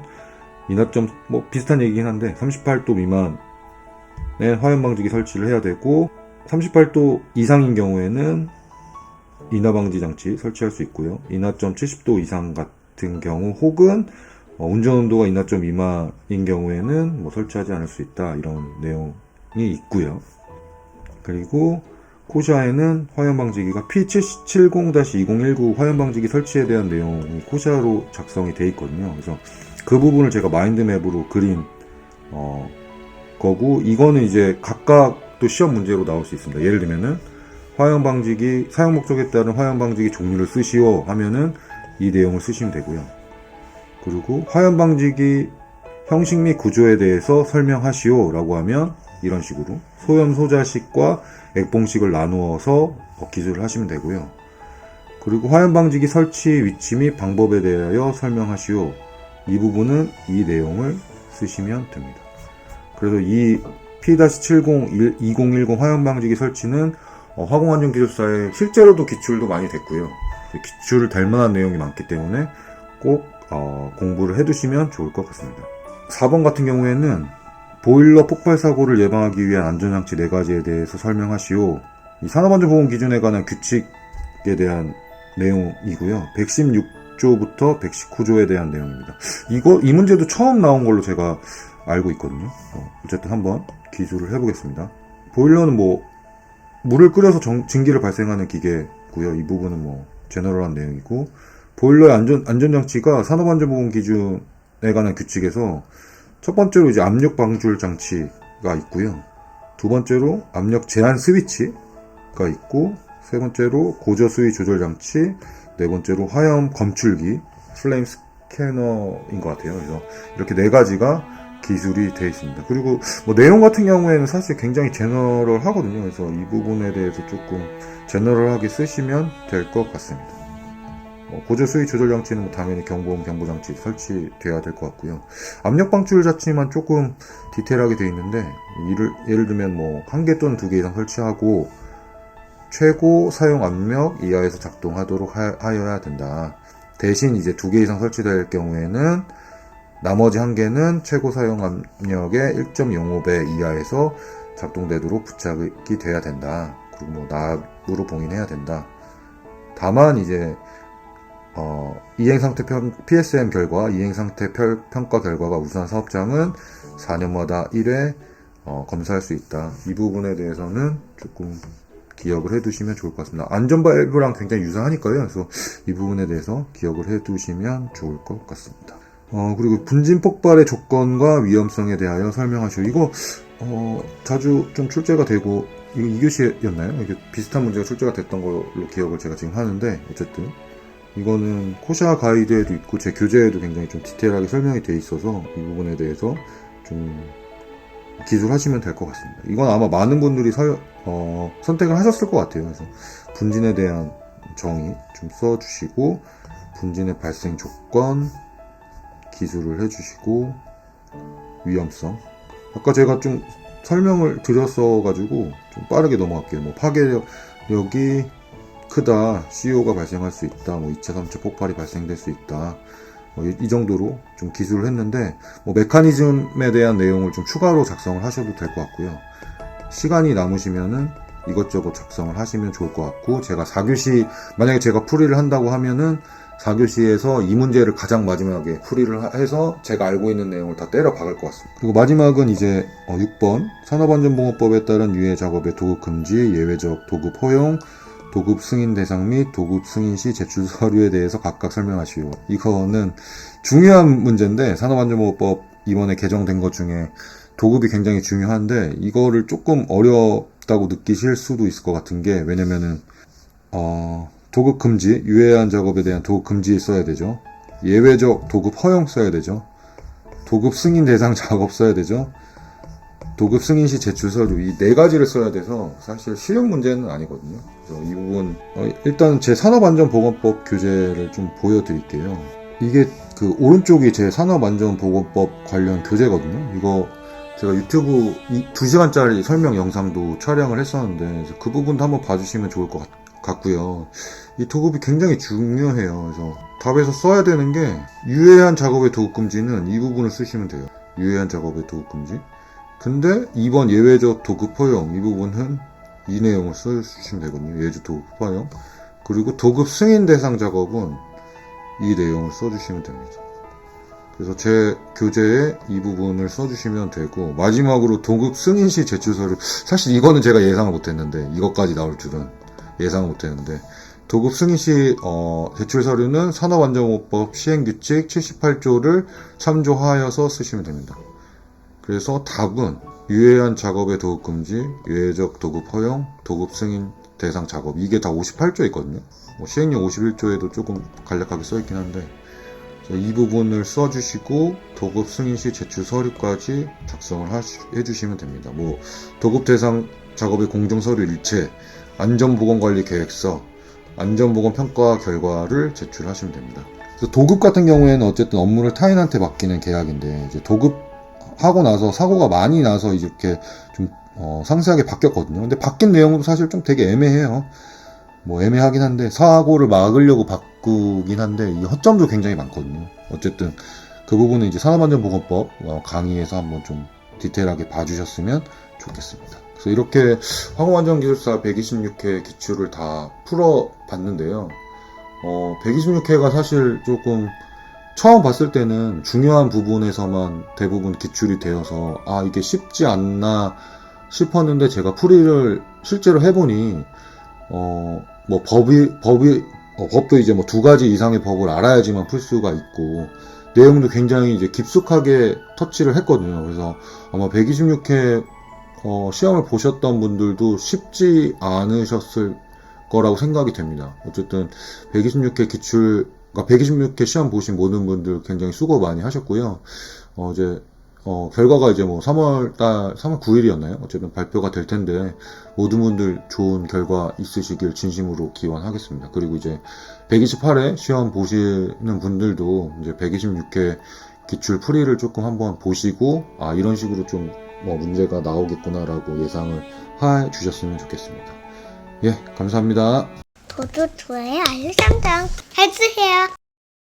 인하점 비슷한 얘기긴 한데 38도 미만의 화염 방지기 설치를 해야 되고 38도 이상인 경우에는 인화방지 장치 설치할 수 있고요. 인하점 70도 이상 같은 경우 혹은 운전온도가 인하점 미만인 경우에는 설치하지 않을 수 있다. 이런 내용이 있고요. 그리고 코샤에는 화염방지기가 P70-2019 화염방지기 설치에 대한 내용이 코샤로 작성이 되어 있거든요. 그래서 그 부분을 제가 마인드맵으로 그린 거고, 이거는 이제 각각 또 시험 문제로 나올 수 있습니다. 예를 들면은 화염방지기 사용 목적에 따른 화염방지기 종류를 쓰시오 하면은 이 내용을 쓰시면 되고요. 그리고 화염방지기 형식 및 구조에 대해서 설명하시오 라고 하면 이런 식으로 소염 소자식과 액봉식을 나누어서 기술을 하시면 되고요. 그리고 화염방지기 설치 위치 및 방법에 대하여 설명하시오. 이 부분은 이 내용을 쓰시면 됩니다. 그래서 이 P-70-2010 화염방지기 설치는 화공안전기술사에 실제로도 기출도 많이 됐고요. 기출을 될 만한 내용이 많기 때문에 꼭 공부를 해두시면 좋을 것 같습니다. 4번 같은 경우에는 보일러 폭발 사고를 예방하기 위한 안전장치 4가지에 대해서 설명하시오. 이 산업안전보건 기준에 관한 규칙에 대한 내용이고요. 116조부터 119조에 대한 내용입니다. 이 문제도 처음 나온 걸로 제가 알고 있거든요. 어쨌든 한번 기술을 해보겠습니다. 보일러는 물을 끓여서 증기를 발생하는 기계고요. 이 부분은 제너럴한 내용이고, 보일러의 안전장치가 산업안전보건 기준에 관한 규칙에서 첫 번째로 이제 압력 방출 장치가 있고요. 두 번째로 압력 제한 스위치가 있고, 세 번째로 고저 수위 조절 장치, 네 번째로 화염 검출기, 플레임 스캐너인 것 같아요. 그래서 이렇게 4가지가 기술이 되어 있습니다. 그리고 내용 같은 경우에는 사실 굉장히 제너럴 하거든요. 그래서 이 부분에 대해서 조금 제너럴하게 쓰시면 될 것 같습니다. 고저 수위 조절 장치는 당연히 경보음 경보 장치 설치되어야 될 것 같고요. 압력 방출 장치만 조금 디테일하게 되어 있는데, 예를 들면 1개 또는 2개 이상 설치하고 최고 사용 압력 이하에서 작동하도록 하여야 된다. 대신 이제 2개 이상 설치될 경우에는 나머지 1개는 최고 사용 압력의 1.05배 이하에서 작동되도록 부착이 돼야 된다. 그리고 납으로 봉인해야 된다. 다만 이제 이행상태 PSM 결과, 이행상태 평가 결과가 우수한 사업장은 4년마다 1회 검사할 수 있다. 이 부분에 대해서는 조금 기억을 해두시면 좋을 것 같습니다. 안전밸브랑 굉장히 유사하니까요. 그래서 이 부분에 대해서 기억을 해두시면 좋을 것 같습니다. 그리고 분진 폭발의 조건과 위험성에 대하여 설명하시오. 이거 자주 좀 출제가 되고, 이거 2교시였나요? 이게 비슷한 문제가 출제가 됐던 걸로 기억을 제가 지금 하는데, 어쨌든 이거는 코샤 가이드에도 있고 제 교재에도 굉장히 좀 디테일하게 설명이 돼 있어서 이 부분에 대해서 좀 기술하시면 될 것 같습니다. 이건 아마 많은 분들이 선택을 하셨을 것 같아요. 그래서 분진에 대한 정의 좀 써주시고, 분진의 발생 조건 기술을 해주시고, 위험성, 아까 제가 좀 설명을 드렸어가지고 좀 빠르게 넘어갈게요. 파괴력이 크다, CO가 발생할 수 있다, 2차 3차 폭발이 발생될 수 있다, 이 정도로 좀 기술을 했는데, 메커니즘에 대한 내용을 좀 추가로 작성을 하셔도 될 것 같고요. 시간이 남으시면은 이것저것 작성을 하시면 좋을 것 같고, 제가 4교시 만약에 제가 풀이를 한다고 하면은 4교시에서 이 문제를 가장 마지막에 풀이를 해서 제가 알고 있는 내용을 다 때려 박을 것 같습니다. 그리고 마지막은 이제 6번 산업안전보건법에 따른 유해 작업의 도급 금지, 예외적 도급 허용, 도급 승인 대상 및 도급 승인 시 제출 서류에 대해서 각각 설명하시오. 이거는 중요한 문제인데, 산업안전보건법 이번에 개정된 것 중에 도급이 굉장히 중요한데 이거를 조금 어렵다고 느끼실 수도 있을 것 같은 게 왜냐면은 도급 금지, 유해한 작업에 대한 도급 금지 써야 되죠. 예외적 도급 허용 써야 되죠. 도급 승인 대상 작업 써야 되죠. 도급 승인 시 제출 서류 이 네 가지를 써야 돼서 사실 실용 문제는 아니거든요. 그래서 이 부분 일단 제 산업안전보건법 교재를 좀 보여드릴게요. 이게 그 오른쪽이 제 산업안전보건법 관련 교재거든요. 이거 제가 유튜브 2시간짜리 설명 영상도 촬영을 했었는데 그래서 그 부분도 한번 봐주시면 좋을 것 같고요. 이 도급이 굉장히 중요해요. 그래서 답에서 써야 되는 게 유해한 작업의 도급 금지는 이 부분을 쓰시면 돼요. 유해한 작업의 도급 금지. 근데 2번 예외적 도급 허용 이 부분은 이 내용을 써주시면 되거든요. 예외적 도급 허용. 그리고 도급 승인 대상 작업은 이 내용을 써주시면 됩니다. 그래서 제 교재에 이 부분을 써주시면 되고 마지막으로 도급 승인 시 제출 서류 사실 이거는 제가 예상을 못했는데 이것까지 나올 줄은 예상을 못했는데 도급 승인 시 제출 서류는 산업안전보건법 시행규칙 78조를 참조하여서 쓰시면 됩니다. 그래서 답은 유해한 작업의 도급 금지, 예외적 도급 허용, 도급 승인 대상 작업 이게 다 58조에 있거든요. 시행령 51조에도 조금 간략하게 써있긴 한데 이 부분을 써주시고 도급 승인 시 제출 서류까지 작성을 해주시면 됩니다. 도급 대상 작업의 공정 서류 일체, 안전보건관리 계획서, 안전보건 평가 결과를 제출하시면 됩니다. 그래서 도급 같은 경우에는 어쨌든 업무를 타인한테 맡기는 계약인데 이제 도급 하고 나서 사고가 많이 나서 이렇게 좀 상세하게 바뀌었거든요. 근데 바뀐 내용도 사실 좀 되게 애매해요. 애매하긴 한데 사고를 막으려고 바꾸긴 한데 이 허점도 굉장히 많거든요. 어쨌든 그 부분은 이제 산업안전보건법 강의에서 한번 좀 디테일하게 봐주셨으면 좋겠습니다. 그래서 이렇게 화공안전기술사 126회 기출을 다 풀어봤는데요. 126회가 사실 조금 처음 봤을 때는 중요한 부분에서만 대부분 기출이 되어서 이게 쉽지 않나 싶었는데 제가 풀이를 실제로 해보니 법도 이제 2가지 이상의 법을 알아야지만 풀 수가 있고 내용도 굉장히 이제 깊숙하게 터치를 했거든요. 그래서 아마 126회 시험을 보셨던 분들도 쉽지 않으셨을 거라고 생각이 됩니다. 어쨌든 126회 기출 126회 시험 보신 모든 분들 굉장히 수고 많이 하셨고요. 결과가 이제 3월 9일이었나요? 어쨌든 발표가 될 텐데, 모든 분들 좋은 결과 있으시길 진심으로 기원하겠습니다. 그리고 이제 128회 시험 보시는 분들도 이제 126회 기출 풀이를 조금 한번 보시고, 이런 식으로 좀 문제가 나오겠구나라고 예상을 해 주셨으면 좋겠습니다. 예, 감사합니다. 구독, 좋아요, 알림 설정 해주세요.